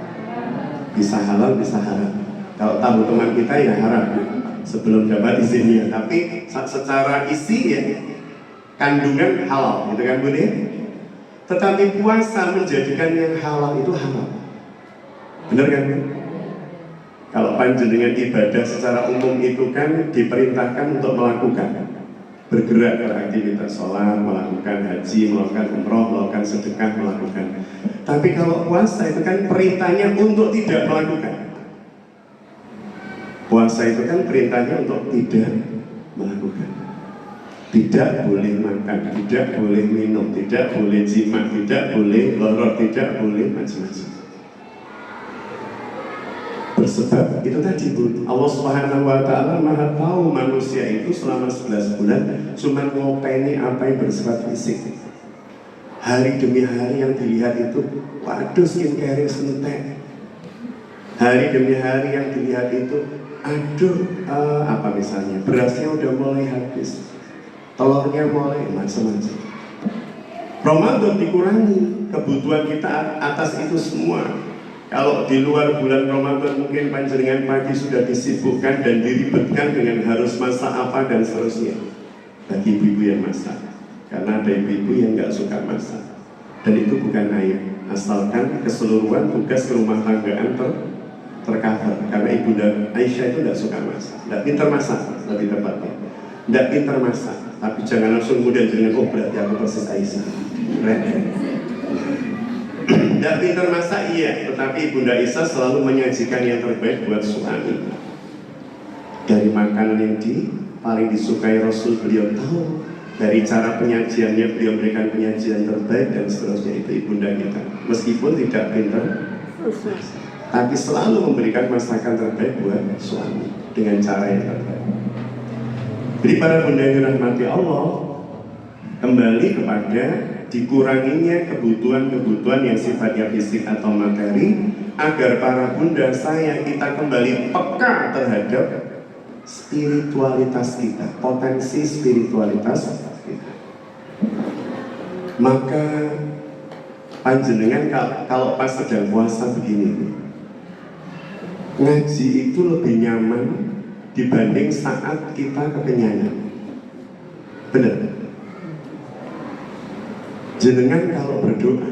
Bisa halal, bisa haram. Kalau tahu teman kita ya haram sebelum dapat izinnya. Tapi secara isi ya kandungan halal, gitu kan Bun ya? Tetapi puasa menjadikan yang halal itu halal. Benar kan? Kalau panjenengan ibadah secara umum itu kan diperintahkan untuk melakukan, bergerak beraktivitas sholat, melakukan haji, melakukan umroh, melakukan sedekah, melakukan. Tapi kalau puasa itu kan perintahnya untuk tidak melakukan. Puasa itu kan perintahnya untuk tidak melakukan. Tidak boleh makan, tidak boleh minum, tidak boleh jima, tidak boleh lorot, tidak boleh macam-macam. Bersebab itu tadi Bu, Allah Subhanahu wa Ta'ala Maha tahu manusia itu selama 11 bulan cuma ngopeni apa yang bersifat fisik. Hari demi hari yang dilihat itu, waduh skincare sentek. Hari demi hari yang dilihat itu, aduh apa misalnya berasnya udah mulai habis, telurnya mulai macam-macam. Ramadan dikurangi kebutuhan kita atas itu semua. Kalau di luar bulan Ramadan mungkin panjenengan pagi sudah disibukkan dan diribetkan dengan harus masak apa dan seterusnya. Bagi ibu-ibu yang masak, karena ada ibu-ibu yang nggak suka masak, dan itu bukan aib, asalkan keseluruhan tugas rumah tanggaan tercover. Karena Ibunda Aisyah itu nggak suka masak, nggak pintar masak lebih tepatnya, nggak pintar masak. Tapi jangan langsung kemudian jangan, oh berarti aku persis Aisyah. Nggak pintar masak iya, tetapi Ibunda Aisyah selalu menyajikan yang terbaik buat suami. Dari makanan yang paling disukai Rasul, beliau tahu. Dari cara penyajiannya, beliau memberikan penyajian terbaik dan seterusnya. Itu Ibunda kita, meskipun tidak pintar, tapi selalu memberikan masakan terbaik buat suami dengan cara yang terbaik. Jadi para bunda yang dirahmati Allah, kembali kepada dikuranginya kebutuhan-kebutuhan yang sifatnya fisik atau materi, agar para bunda saya kita kembali peka terhadap spiritualitas kita, potensi spiritualitas kita. Maka panjenengan kalau pas sedang puasa begini, ngaji itu lebih nyaman dibanding saat kita kekenyangan. Benar? Jenengan kalau berdoa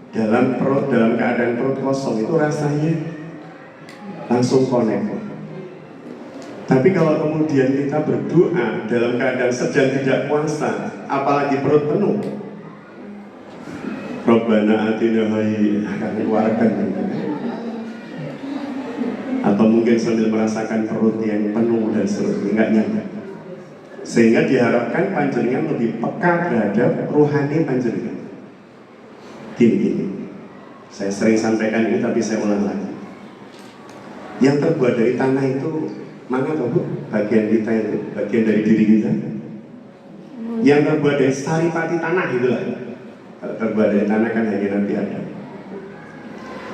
dalam keadaan perut kosong itu rasanya langsung connect. Tapi kalau kemudian kita berdoa dalam keadaan sedang tidak puasa, apalagi perut penuh, Rabbana atina akan keluarkan gitu. Atau mungkin sambil merasakan perut yang penuh dan seterusnya, enggak nyangka. Sehingga diharapkan panjenengan lebih peka terhadap ruhani panjenengan. Gini, saya sering sampaikan ini tapi saya ulang lagi. Yang terbuat dari tanah itu mana tahu Bu? Bagian kita itu, bagian dari diri kita. Yang terbuat dari saripati tanah itulah. Kalau terbuat dari tanah kan hanya Nabi Adam.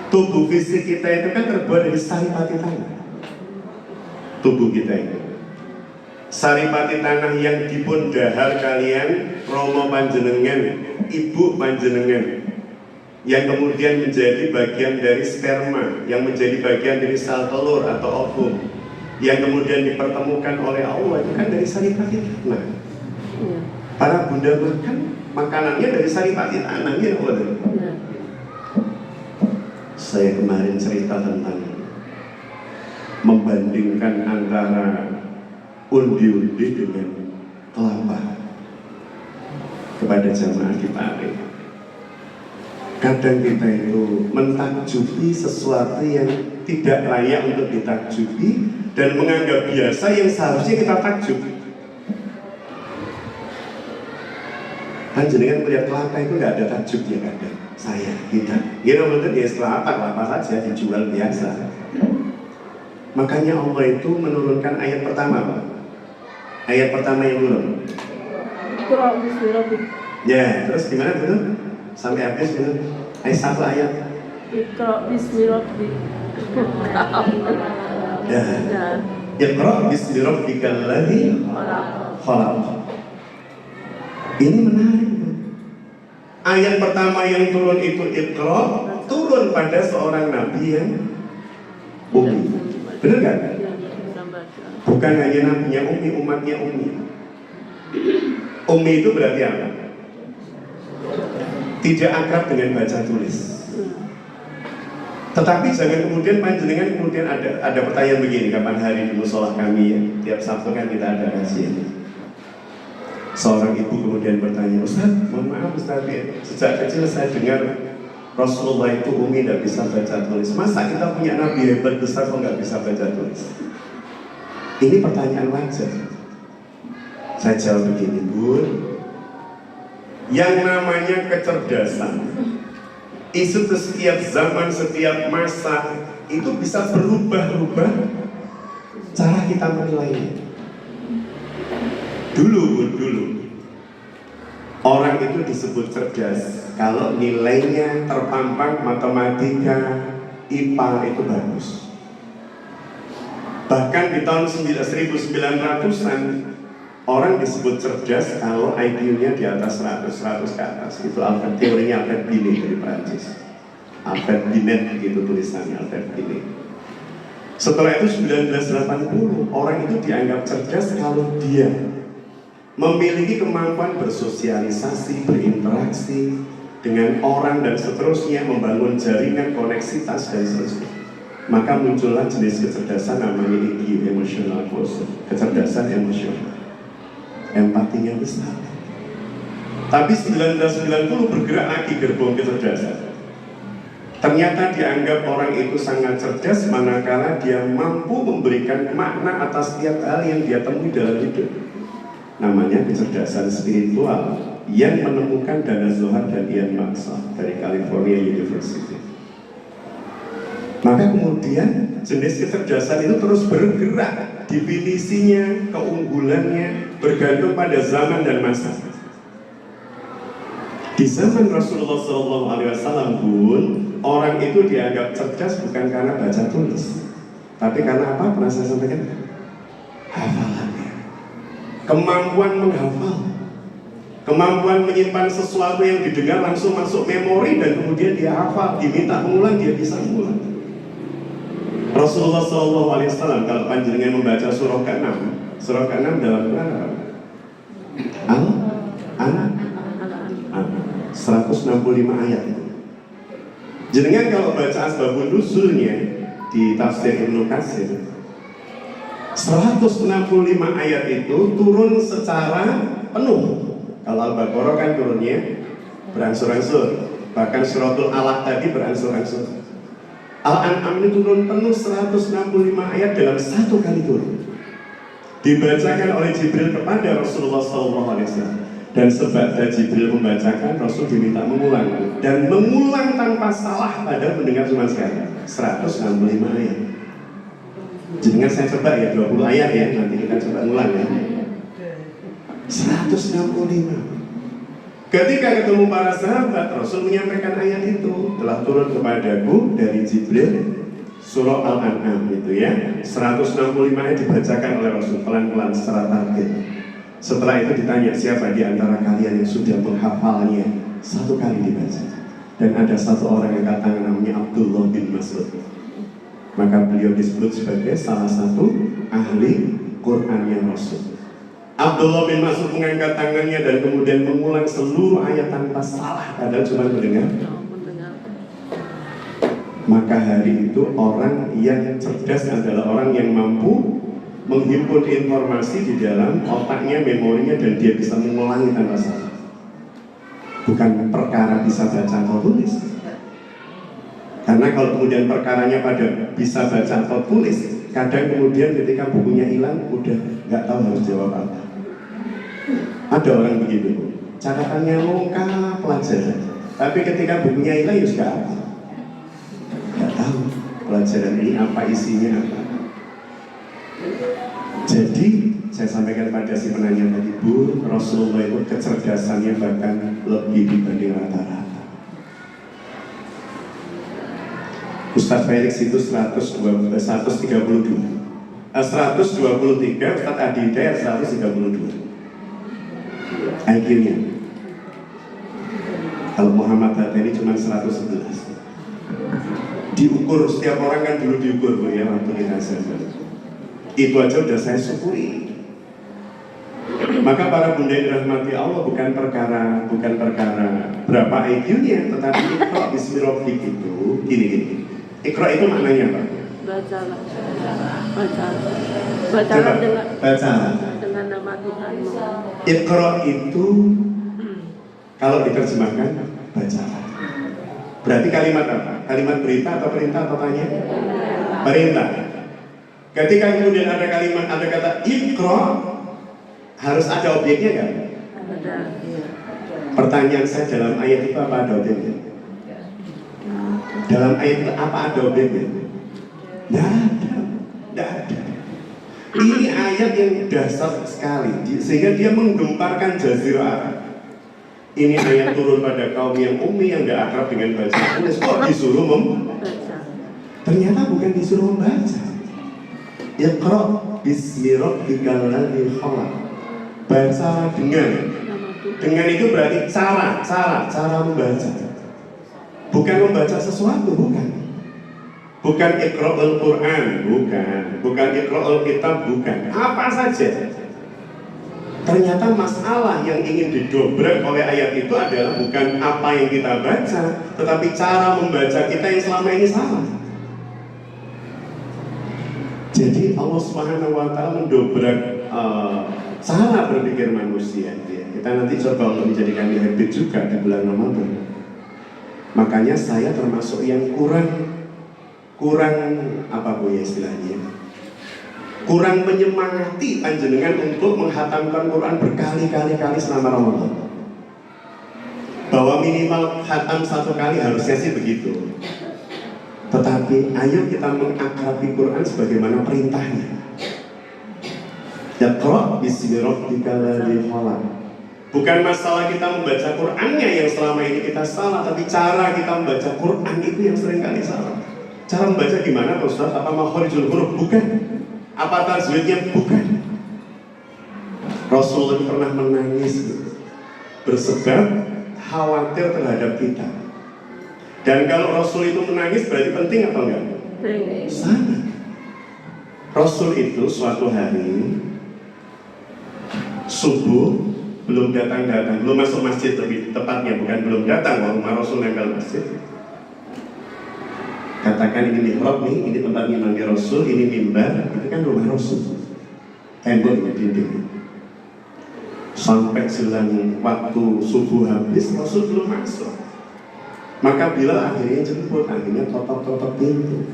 Tubuh fisik kita itu kan terbuat dari saripati tanah. Tubuh kita itu. Saripati tanah yang dipun dahar kalian Romo panjenengan, ibu panjenengan, yang kemudian menjadi bagian dari sperma, yang menjadi bagian dari sel telur atau ovum, yang kemudian dipertemukan oleh Allah, itu kan dari saripati tanah. Iya. Para bunda makan makanannya dari saripati tanahnya. Iya. Saya kemarin cerita tentang membandingkan antara undi-undi dengan kelapa kepada jamaah di Pare. Kadang kita itu mentakjubi sesuatu yang tidak layak untuk ditakjubi dan menganggap biasa yang seharusnya kita takjub. Panjenengan melihat kelapa itu nggak ada takjubnya kadang. Saya, kita, betul ya kelapa saja dijual biasa. Makanya Allah itu menurunkan ayat pertama, Pak. Ayat pertama yang turun. Iqra bismi rabbik. Ya, terus gimana betul? Sampai habis betul? Ayat satu ayat. Iqra bismi rabbik. Ya. Iqra bismi rabbikal ladzi khalaq. Ini menarik. Ayat pertama yang turun itu Iqra, turun pada seorang nabi yang ummi. Benar kan? Bukan hanya nabinya ummi, umatnya ummi. Ummi itu berarti apa? Tidak akrab dengan baca tulis. Tetapi jangan kemudian panjenengan kemudian ada pertanyaan begini, kapan hari di musola kami ya, tiap Sabtu kan kita ada kajian. Seorang ibu kemudian bertanya, Ustaz, mohon maaf Ustaz ya, sejak kecil saya dengar Rasulullah itu ummi tidak bisa baca tulis. Masa kita punya nabi hebat besar kok nggak bisa baca tulis? Ini pertanyaan wajar. Saya jawab begini, Bu. Yang namanya kecerdasan itu setiap zaman, setiap masa itu bisa berubah-ubah cara kita menilainya. Dulu orang itu disebut cerdas kalau nilainya terpampang matematika, IPA itu bagus. Bahkan di tahun 1900-an orang disebut cerdas kalau IQ-nya di atas 100 ke atas. Itu teorinya Albert Binet dari Prancis. Albert Binet begitu tulisannya, Albert Binet. Setelah itu 1980 orang itu dianggap cerdas kalau dia memiliki kemampuan bersosialisasi, berinteraksi dengan orang dan seterusnya, membangun jaringan, koneksitas dan seterusnya. Maka muncullah jenis kecerdasan namanya EQ, emotional quotient, kecerdasan emosional, empatinya besar. Tapi 1990 bergerak lagi gerbong kecerdasan. Ternyata dianggap orang itu sangat cerdas manakala dia mampu memberikan makna atas setiap hal yang dia temui dalam hidup. Namanya kecerdasan spiritual yang menemukan Dana Zohar dan Ian Maxwell dari California University. Maka kemudian jenis kecerdasan itu terus bergerak, definisinya, keunggulannya bergantung pada zaman dan masa. Di zaman Rasulullah SAW pun orang itu dianggap cerdas bukan karena baca tulis, tapi karena apa? Pernah saya sampaikan? Hafalannya, kemampuan menghafal, kemampuan menyimpan sesuatu yang didengar langsung masuk memori dan kemudian dia hafal, diminta mengulang dia bisa mengulang. Rasulullah SAW kalau panjenengan membaca surah ke-6 dalam Quran apa? 165 ayat. Jenengan kalau baca asbabun nuzulnya di tafsir Ibnu Katsir, 165 ayat itu turun secara penuh. Kalau Al-Baqarah kan turunnya berangsur-angsur, bahkan suratul Alaq tadi berangsur-angsur. Al-An'am ini turun penuh 165 ayat dalam satu kali turun. Dibacakan oleh Jibril kepada Rasulullah SAW. Dan sebab Jibril membacakan, Rasul diminta mengulang. Dan mengulang tanpa salah, padahal mendengar cuma sekali. 165 ayat. Jangan saya coba ya 20 ayat ya, nanti kita coba ulang ya. 165. Ketika ketemu para sahabat, Rasul menyampaikan ayat itu, telah turun kepadaku dari Jibril Surah Al-An'am itu ya, 165 ayat dibacakan oleh Rasul pelan-pelan secara target. Setelah itu ditanya siapa di antara kalian yang sudah menghafalnya, satu kali dibaca. Dan ada satu orang yang katakan namanya Abdullah bin Mas'ud. Maka beliau disebut sebagai salah satu ahli Qur'annya Rasul. Abdullah bin Mas'ud mengangkat tangannya dan kemudian mengulang seluruh ayat tanpa salah, padahal cuma mendengar. Maka hari itu orang yang cerdas adalah orang yang mampu menghimpun informasi di dalam otaknya, memorinya, dan dia bisa mengulangi tanpa salah. Bukan perkara bisa baca atau tulis. Karena kalau kemudian perkaranya pada bisa baca atau tulis, kadang kemudian ketika bukunya hilang, udah nggak tahu harus jawab apa. Ada orang begitu, catatannya lengkap pelajaran, tapi ketika bukunya hilang, ya sudah apa? Nggak tahu pelajaran ini apa isinya apa. Jadi saya sampaikan pada si penanya tadi, Bu, Rasulullah itu kecerdasannya bahkan lebih dibanding rata-rata. Ustadz Felix itu 123, Ustadz Adi Hidayat 132 IQ-nya. Kalau Muhammad Hatta ini cuma 111. Diukur, setiap orang kan dulu diukur, Bu, ya, waktu kita SMA. Itu aja udah saya syukuri. Maka para bunda yang dirahmati Allah, bukan perkara berapa IQ-nya, tetapi Iqra bismi rabbik itu gini. Iqra itu maknanya apa? Bacalah dengan nama Tuhanmu. Iqra itu kalau diterjemahkan bacalah. Berarti kalimat apa? Kalimat berita atau perintah atau tanya? Perintah. Ketika kemudian ada kalimat, ada kata Iqra, harus ada objeknya kan? Ada. Iya. Pertanyaan saya, dalam ayat itu apa ada objeknya? Dalam ayat itu apa ada objeknya? Tidak ada. Ini ayat yang dasar sekali, sehingga dia menggemparkan Jazirah Arab. Ini ayat turun pada kaum yang ummi, yang tidak akrab dengan baca tulis. Kok disuruh membaca? Ternyata bukan disuruh membaca. Iqra bismi rabbikal ladzi khalaq. Baca dengan itu berarti cara membaca. Bukan membaca sesuatu, bukan Iqra'ul Quran, bukan Iqra'ul Kitab, bukan apa saja. Ternyata masalah yang ingin didobrak oleh ayat itu adalah bukan apa yang kita baca, tetapi cara membaca kita yang selama ini salah. Jadi Allah Subhanahu wa Ta'ala mendobrak cara berpikir manusia. Kita nanti coba untuk menjadikan habit juga di bulan Ramadan. Makanya saya termasuk yang kurang apa Bu ya istilahnya? Kurang menyemangati panjenengan untuk menghatamkan Quran berkali-kali selama Ramadan. Bahwa minimal khatam satu kali harusnya sih begitu. Tetapi ayo kita mengakrabi Quran sebagaimana perintahnya. Iqra bismi rabbikal ladzi khalaq. Bukan masalah kita membaca Qurannya yang selama ini kita salah, tapi cara kita membaca Quran itu yang seringkali salah. Cara membaca gimana Pak Ustaz? Apa makhorijul huruf? Bukan. Apa tajwidnya? Bukan. Rasulullah pernah menangis bersebab khawatir terhadap kita. Dan kalau Rasul itu menangis berarti penting atau enggak? Sangat. Rasul itu suatu hari subuh belum datang, belum masuk masjid, lebih tepatnya bukan belum datang, waktu Rasul nempel masjid. Katakan ini mihrab nih, ini tempat imamnya Rasul, ini mimbar, itu kan rumah Rasul. Temboknya dinding. Sampai jelang waktu subuh habis, Rasul belum masuk. Maka Bilal akhirnya jemput, akhirnya totok pintu.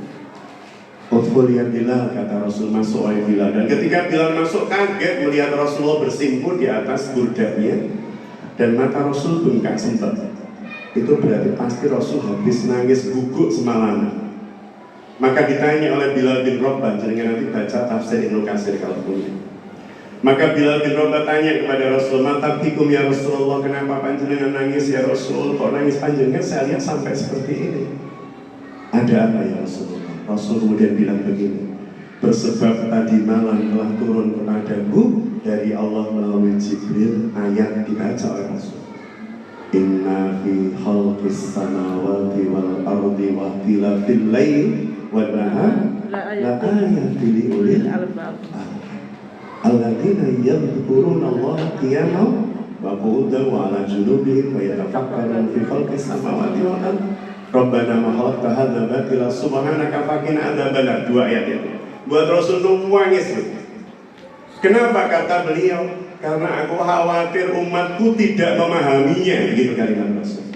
Udkhul ya Bilal, kata Rasul, masuk oleh Bilal. Dan ketika Bilal masuk kaget melihat Rasulullah bersimpuh di atas burdanya, dan mata Rasul bengkak sempat. Itu berarti pasti Rasul habis nangis guguk semalam. Maka ditanya oleh Bilal bin Rabah, jadi nanti baca tafsir Ibnu Katsir kalau punya. Maka Bilal bin Rabah tanya kepada Rasul, "Mata bikum ya Rasulullah, kenapa panjenengan nangis ya Rasul? Kok nangis panjenengan? Saya lihat sampai seperti ini." Ada apa ya Rasulullah? Rasul kemudian bilang begini, bersebab tadi malam telah turun kepadamu dari Allah melalui Jibril ayat dibaca oleh Rasul. Inna fi khalqis samawati wal ardi wa ikhtilafil laili wan nahar la ayatin li ulil albab alladzina yadhkuruna Allaha qiyaman wa qu'udan wa 'ala junubihim wa yatafakkaruna fi khalqis samawati wal ardi Rabbana ma khalaqta hadza batila subhanaka faqina adzabannar. Dua ayat itu buat Rasul nangis. Kenapa kata beliau? Karena aku khawatir umatku tidak memahaminya, gitu kalimat Rasul.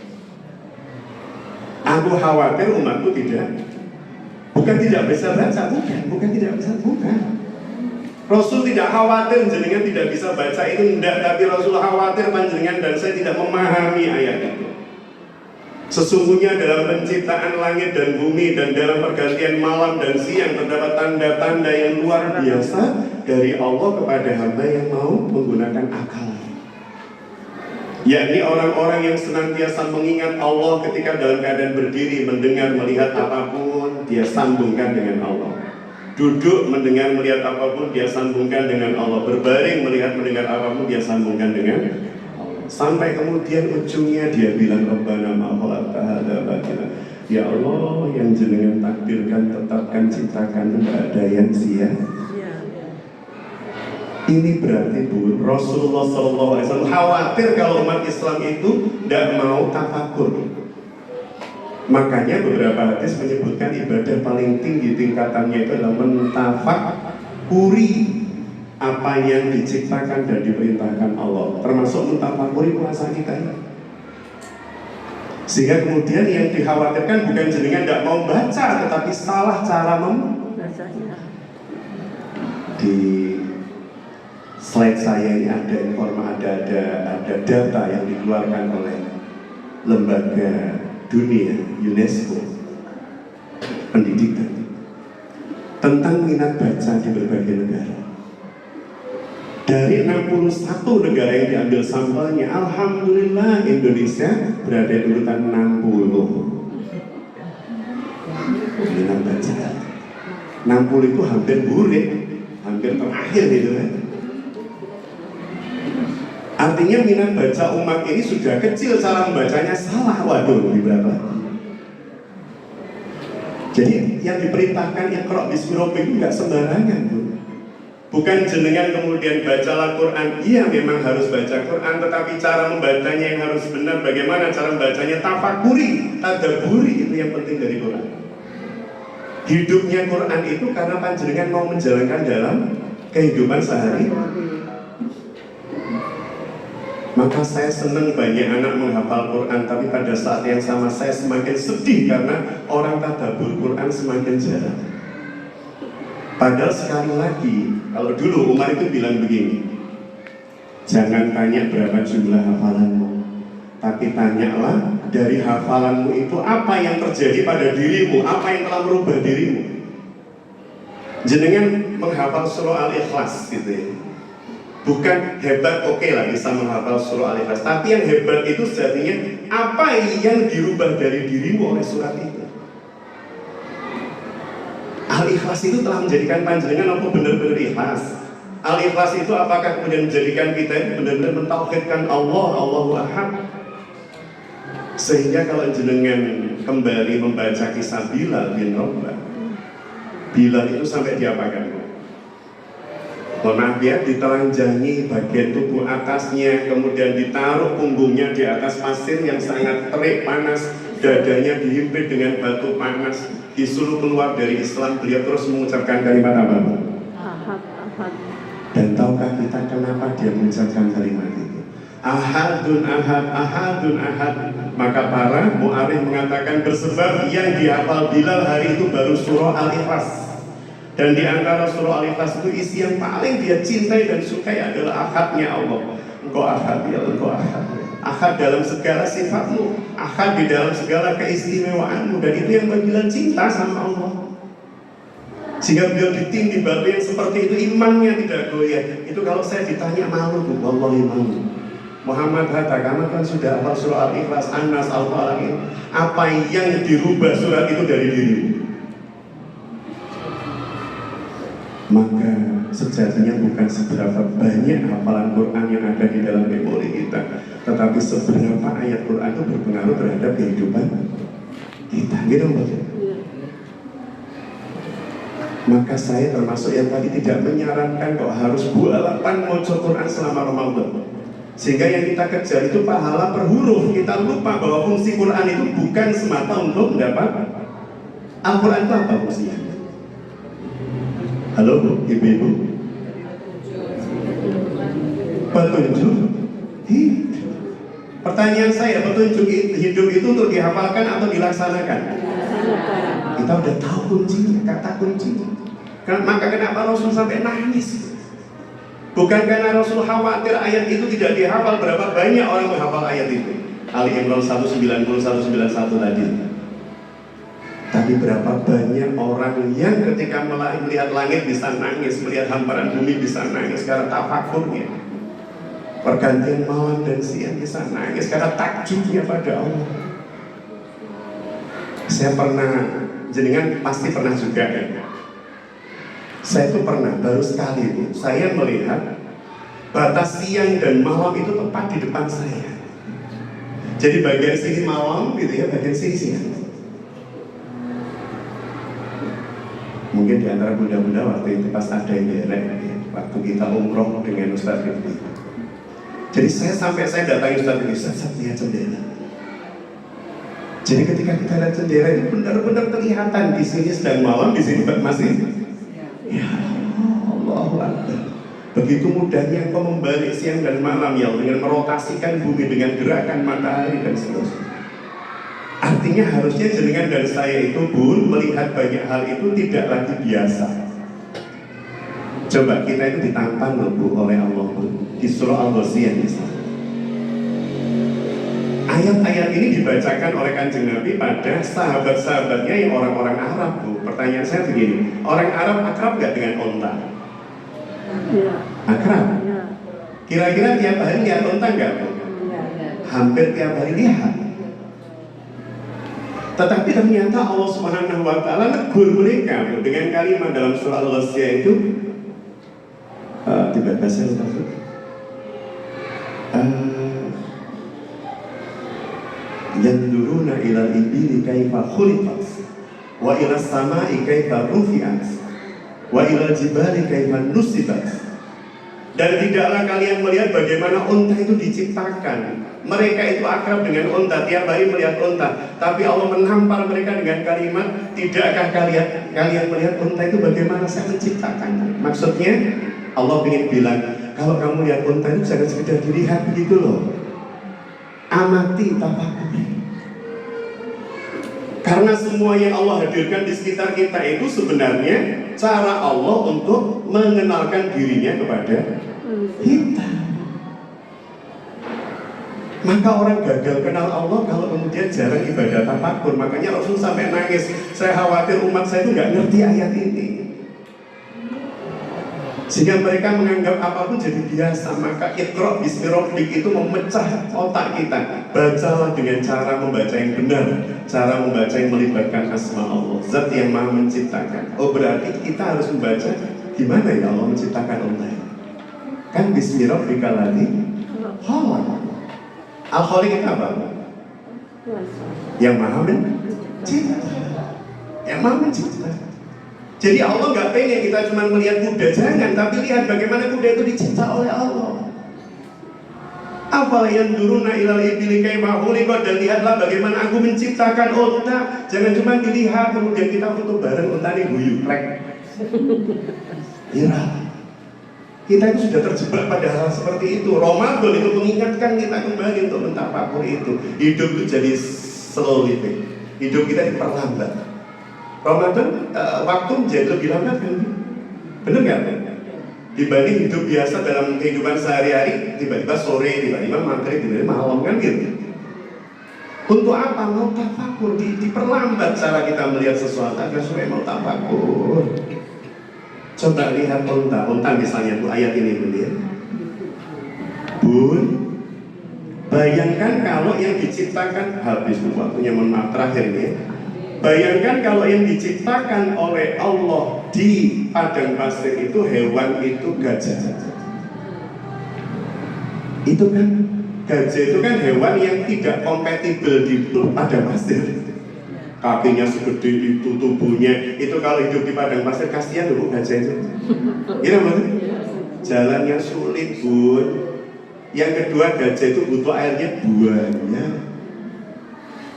Aku khawatir umatku bukan tidak bisa baca, bukan tidak bisa, bukan. Rasul tidak khawatir jenengan tidak bisa baca itu tidak, tapi Rasul khawatir panjenengan dan saya tidak memahami ayat itu. Sesungguhnya dalam penciptaan langit dan bumi dan dalam pergantian malam dan siang terdapat tanda-tanda yang luar biasa dari Allah kepada hamba yang mau menggunakan akal, yakni orang-orang yang senantiasa mengingat Allah ketika dalam keadaan berdiri, mendengar, melihat apapun dia sambungkan dengan Allah, duduk, mendengar, melihat apapun dia sambungkan dengan Allah, berbaring, melihat, mendengar apapun dia sambungkan dengan Allah. Sampai kemudian ujungnya dia bilang Rabbana ma khalaqta hadza batila. Ya Allah, yang jenengan takdirkan, tetapkan, ciptakan, tidak ada yang sia-sia. Ini berarti Rasulullah SAW khawatir kalau umat Islam itu tidak mau tafakur. Makanya beberapa hadis menyebutkan ibadah paling tinggi tingkatannya itu adalah mentafakuri apa yang diciptakan dan diperintahkan Allah, termasuk mentafakuri puasa kita ini. Sehingga kemudian yang dikhawatirkan bukan jenengan tidak mau baca, tetapi salah cara membacanya. Di slide saya ini ada informasi, ada data yang dikeluarkan oleh lembaga dunia UNESCO pendidikan tentang minat baca di berbagai negara. Dari 61 negara yang diambil sampelnya, alhamdulillah Indonesia berada di urutan 60. Minat baca 60 itu hampir burik, hampir terakhir gitu kan. Artinya minat baca umat ini sudah kecil, cara membacanya salah. Waduh, lebih berapa? Jadi yang diperintahkan Iqra bismi rabbika nggak sembarangan, Bu. Bukan jenengan kemudian bacalah Quran. Iya, memang harus baca Quran, tetapi cara membacanya yang harus benar. Bagaimana cara membacanya? Tafakuri, tadaburi, itu yang penting dari Quran. Hidupnya Quran itu karena panjenengan mau menjalankan dalam kehidupan sehari. Maka saya senang banyak anak menghafal Quran, tapi pada saat yang sama saya semakin sedih karena orang tadabbur Quran semakin jarang. Padahal sekali lagi, kalau dulu Umar itu bilang begini, jangan tanya berapa jumlah hafalanmu, tapi tanyalah dari hafalanmu itu apa yang terjadi pada dirimu, apa yang telah merubah dirimu. Jenengan menghafal surah Al-Ikhlas gitu ya, bukan hebat, oke lah bisa menghafal surah Al-Ikhlas, tapi yang hebat itu sejatinya apa yang dirubah dari dirimu oleh surat itu. Al-Ikhlas itu telah menjadikan panjenengan apa benar-benar ikhlas. Al-Ikhlas itu apakah kemudian menjadikan kita itu benar-benar mentauhidkan Allah, Allahu Ahad. Sehingga kalau jenengan kembali membaca kisah Bilal bin Rabah, Bilal itu sampai diapakan? Maaf ya, ditelanjangi bagian tubuh atasnya, kemudian ditaruh punggungnya di atas pasir yang sangat terik panas, dadanya dihimpit dengan batu panas, disuruh keluar dari Islam. Beliau terus mengucapkan kalimat apa? Ahad, ahad. Dan tahukah kita kenapa dia mengucapkan kalimat itu? Ahadun ahad, ahadun ahad. Maka para mu'arikh mengatakan bersebab yang dihafal Bilal hari itu baru surah Al-Ikhlas. Dan di antara surah Al-Ikhlas itu isi yang paling dia cintai dan sukai adalah ahadnya Allah. Engkau ahad ya, engkau ahad. Ahad dalam segala sifatmu, ahad di dalam segala keistimewaanmu, dan itu yang Bilal cinta sama Allah. Sehingga beliau ditimpa batu yang seperti itu, imannya tidak goyah. Itu kalau saya ditanya malu, Bu, wallahi malu. Muhammad Hatta, karena kan sudah hafal surah Al-Ikhlas, An-Nas, Al-Falaq, apa yang dirubah surat itu dari dirimu? maka sejatinya bukan seberapa banyak hafalan Quran yang ada di dalam memori kita, tetapi seberapa ayat Quran itu berpengaruh terhadap kehidupan kita, gitu Mbak. Iya. Maka saya termasuk yang tadi tidak menyarankan kok harus bualapan moco Quran selama Ramadan. Sehingga yang kita kejar itu pahala per huruf. Kita lupa bahwa fungsi Quran itu bukan semata untuk mendapat Al-Quran itu apa fungsinya? Halo Bu, Ibu-ibu? Petunjuk hidup. Pertanyaan saya, petunjuk hidup itu untuk dihafalkan atau dilaksanakan? Kita udah tahu kuncinya, kata kuncinya. Maka kenapa Rasul sampai nangis? Bukan karena Rasul khawatir ayat itu tidak dihafal. Berapa banyak orang menghafal ayat itu? Ali Imran 190, 191 tadi. Tapi berapa banyak orang yang ketika melihat langit bisa nangis, melihat hamparan bumi bisa nangis karena tafakurnya. Pergantian malam dan siang bisa nangis karena takjubnya pada Allah. Saya pernah, jenengan pasti pernah juga kan? Saya itu pernah, baru sekali itu, saya melihat batas siang dan malam itu tepat di depan saya. Jadi bagian sini malam gitu ya, bagian sini siang. Mungkin di antara bunda-bunda waktu itu pas ada yang derek ya, waktu kita umroh dengan Ustaz Rifki. Jadi saya datangi Ustaz Rifki, Ustaz lihat jendela. Jadi ketika kita lihat jendela itu benar-benar kelihatan di sini sedang malam, di sini masih. Ya Allah, Allah. Begitu mudahnya engkau membalik siang dan malam ya Allah, dengan merotasikan bumi, dengan gerakan matahari dan seterusnya. Artinya harusnya jenengan dan saya itu pun melihat banyak hal itu tidak lagi biasa. Coba kita itu ditampan loh Bu oleh Allah di surah Al-Ghasiyah misalnya. Ayat-ayat ini dibacakan oleh Kanjeng Nabi pada sahabat-sahabatnya yang orang-orang Arab Bu. Pertanyaan saya begini, orang Arab akrab gak dengan onta? Iya. Akrab? Iya. Kira-kira tiap hari lihat onta gak Bu? Iya. Hampir tiap hari lihat. Tetapi ternyata Allah Subhanahu wa Ta'ala negur mereka Bu, dengan kalimat dalam surah Al-Ghasiyah itu tiba-tiba saya lupa Bu. Yanduruna ilal ibili kaifa khuliqat wa ila samai kaifa rufi'at wa ila jibali kaifa nusibat. Dan tidaklah kalian melihat bagaimana unta itu diciptakan. Mereka itu akrab dengan unta, tiap hari melihat unta. Tapi Allah menampar mereka dengan kalimat, tidakkah kalian melihat unta itu bagaimana saya menciptakan? Maksudnya Allah ingin bilang, kalau kamu lihat unta itu jangan sekedar dilihat begitu loh. Amati tafakuri. Karena semua yang Allah hadirkan di sekitar kita itu sebenarnya cara Allah untuk mengenalkan dirinya kepada kita. Maka orang gagal kenal Allah kalau kemudian jarang ibadah tafakur. Makanya Rasul sampai nangis, saya khawatir umat saya itu nggak ngerti ayat ini. Sehingga mereka menganggap apapun jadi biasa. Maka Iqra bismi rabbik itu memecah otak kita. Bacalah dengan cara membaca yang benar, cara membaca yang melibatkan asma Allah, Zat yang maha menciptakan. Oh berarti kita harus membaca gimana ya Allah menciptakan Allah. Kan bismi rabbikal ladzi khalaq. Al-Khaliq itu apa? Yang maha mencipta. Yang maha mencipta. Jadi Allah nggak pengen kita cuma melihat kuda, jangan, tapi lihat bagaimana kuda itu dicipta oleh Allah. Afala yanduruna ilal ibili kaifa khuliqat, dan lihatlah bagaimana aku menciptakan unta. Jangan cuma dilihat kemudian kita foto bareng unta ini guyu klek. Ira. Kita itu sudah terjebak pada hal seperti itu. Ramadan itu mengingatkan kita kembali untuk mentafakur itu. Hidup itu jadi slow living. Hidup kita diperlambat. Ramadan waktu menjadi lebih lambat kan? Benar nggak? Dibanding hidup biasa dalam kehidupan sehari-hari, tiba-tiba sore, tiba-tiba maghrib, tiba-tiba malam kan gitu. Untuk apa? Mau tafakur, diperlambat cara kita melihat sesuatu agar supaya mau tafakur. Coba lihat unta misalnya tuh ayat ini beliau. Bun, bayangkan kalau yang diciptakan habis waktunya, mohon maaf terakhir ini ya. Bayangkan kalau yang diciptakan oleh Allah di padang pasir itu hewan itu gajah. Itu kan gajah itu kan hewan yang tidak kompatibel di padang pasir. Kakinya segede itu, tubuhnya itu kalau hidup di padang pasir kasihan loh gajah itu. Iya betul? Jalannya sulit bun. Yang kedua gajah itu butuh airnya banyak.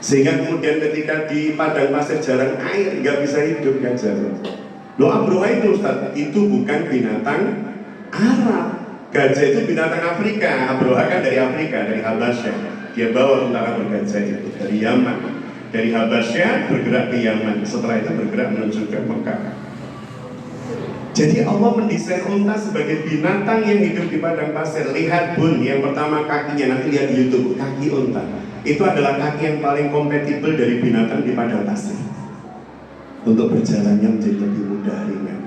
Sehingga kemudian ketika di padang pasir jarang air, nggak bisa hidup gajah. Loh Abroha itu Ustaz, itu bukan binatang Arab. Gajah itu binatang Afrika. Abroha kan dari Afrika, dari Habasyah. Dia bawa tentara bergajah itu dari Yaman. Dari Habasyah bergerak ke Yaman. Setelah itu bergerak menuju ke Mekah. Jadi Allah mendesain unta sebagai binatang yang hidup di padang pasir. Lihat bun, yang pertama kakinya, nanti lihat di YouTube, kaki unta. Itu adalah kaki yang paling kompatibel dari binatang di padang pasir. Untuk berjalannya menjadi lebih mudah, ringan.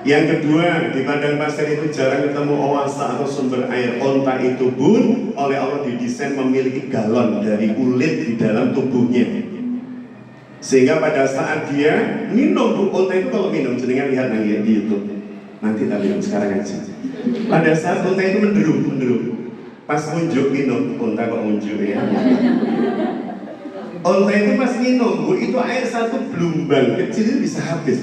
Yang kedua, di padang pasir itu jarang ketemu oasa atau sumber air. Unta itu pun oleh Allah didesain memiliki galon dari kulit di dalam tubuhnya. Sehingga pada saat dia minum, unta itu kalau minum, jenengan lihat nanti di YouTube. Nanti tak minum sekarang aja. Pada saat unta itu menderum. Pas unjuk minum, unta kok unjuk ya. Unta itu pas minum, itu air satu gelombang kecil itu bisa habis.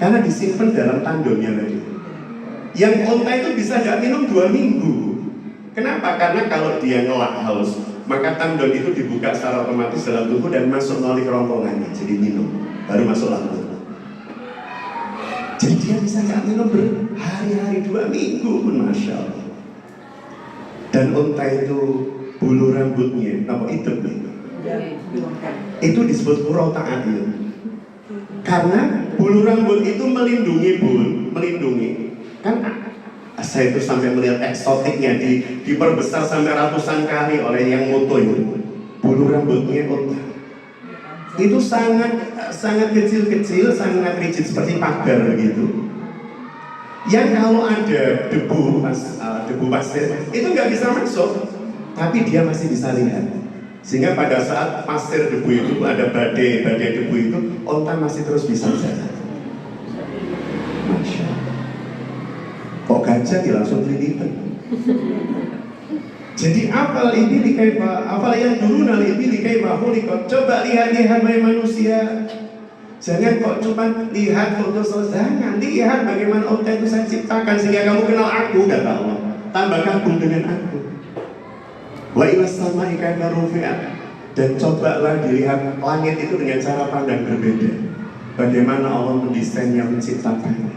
Karena disimpan dalam tanduknya tadi. Yang unta itu bisa nggak minum 2 minggu. Kenapa? Karena kalau dia ngelak haus, maka tanduk itu dibuka secara otomatis dalam tubuh dan masuk melalui kerongkongannya, jadi minum, baru masuk lambung. Jadi dia bisa nggak minum berhari-hari 2 minggu pun, masya Allah. Dan unta itu bulu rambutnya, apa hitam itu disebut qurrata'il. Karena bulu rambut itu melindungi melindungi. Kan saya itu sampai melihat eksotiknya diperbesar sampai ratusan kali oleh yang moto itu. Bulu rambutnya unta itu sangat kecil-kecil, sangat rigid seperti pagar begitu. Yang kalau ada debu pasir itu nggak bisa masuk, tapi dia masih bisa lihat. Sehingga pada saat pasir debu itu ada badai debu itu, unta masih terus bisa jalan. Masya Allah. Kok gajah dia langsung kelilipan. Jadi apal ini dikaifa, apal yang dulu nali ini dikaifa hulikot. Coba lihat wahai manusia. Jangan kok cuma lihat foto jangan lihat bagaimana unta itu saya ciptakan sehingga kamu kenal aku, kata Allah. Tambah kagum dengan aku. Wa ilas sama'i kaifa rufi'at. Dan cobalah dilihat langit itu dengan cara pandang berbeda. Bagaimana Allah mendesainnya, menciptakannya.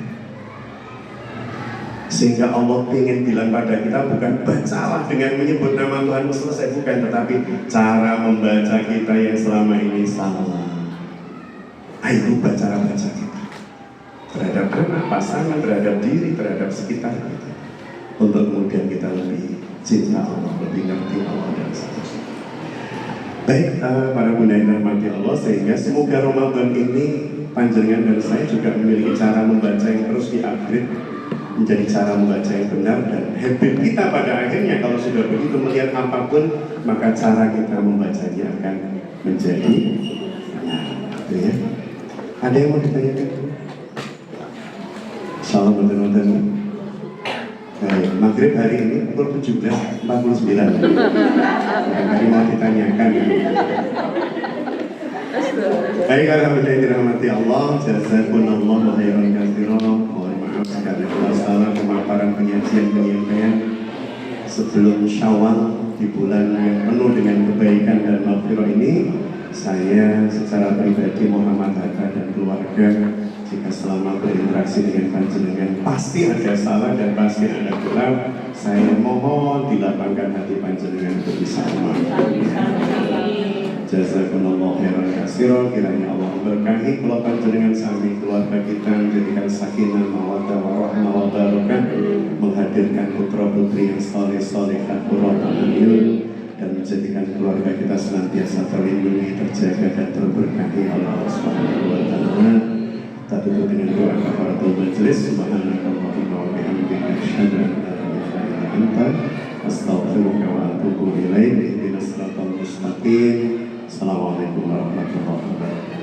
Sehingga Allah ingin bilang pada kita, bukan bacalah dengan menyebut nama Tuhan selesai, bukan, tetapi cara membaca kita yang selama ini salah. Ayo ubah cara baca kita terhadap anak, pasangan, terhadap diri, terhadap sekitar kita, untuk kemudian kita lebih cinta Allah, lebih ngerti Allah dan seterusnya. Baik, para bunda yang dirahmati Allah, sehingga semoga Ramadan ini panjenengan dan saya juga memiliki cara membaca yang terus di-upgrade menjadi cara membaca yang benar, dan habit kita pada akhirnya kalau sudah begitu melihat apapun, maka cara kita membacanya akan menjadi ya. Ada yang mau ditanyakan? Salam betul-betul. Baik, maghrib hari ini pukul 17.49. Hari mau ditanyakan. Baik, alhamdulillah dirahmati Allah. Jazakumullah khairan katsiran. Mohon maaf sekali salah pemaparan penyajian sebelum Syawal di bulan yang penuh dengan kebaikan dan maghfirah ini. Saya secara pribadi Muhammad Hatta dan keluarga, jika selama berinteraksi dengan panjenengan pasti ada salah dan pasti ada kurang, saya mohon dilapangkan hati panjenengan untuk bisa memaafkan. Jazakumullah khairan katsiran. Kiranya Allah memberkahi kalau panjenengan sami keluarga kita, menjadikan sakinah, mawaddah, warahmah, wabarakah, menghadirkan putra putri yang saleh-salehah, qurrata a'yun, dan menjadikan keluarga kita senantiasa terlindungi, terjaga dan terberkahi oleh Allah Subhanahu wa taala. Kita tutup dengan doa kafaratul majelis. Subhanakallahumma wa bihamdika asyhadu an la ilaha illa anta astaghfiruka wa atubu ilaik. Ihdinas siratal mustaqim. Assalamualaikum warahmatullahi wabarakatuh. wabarakatuh.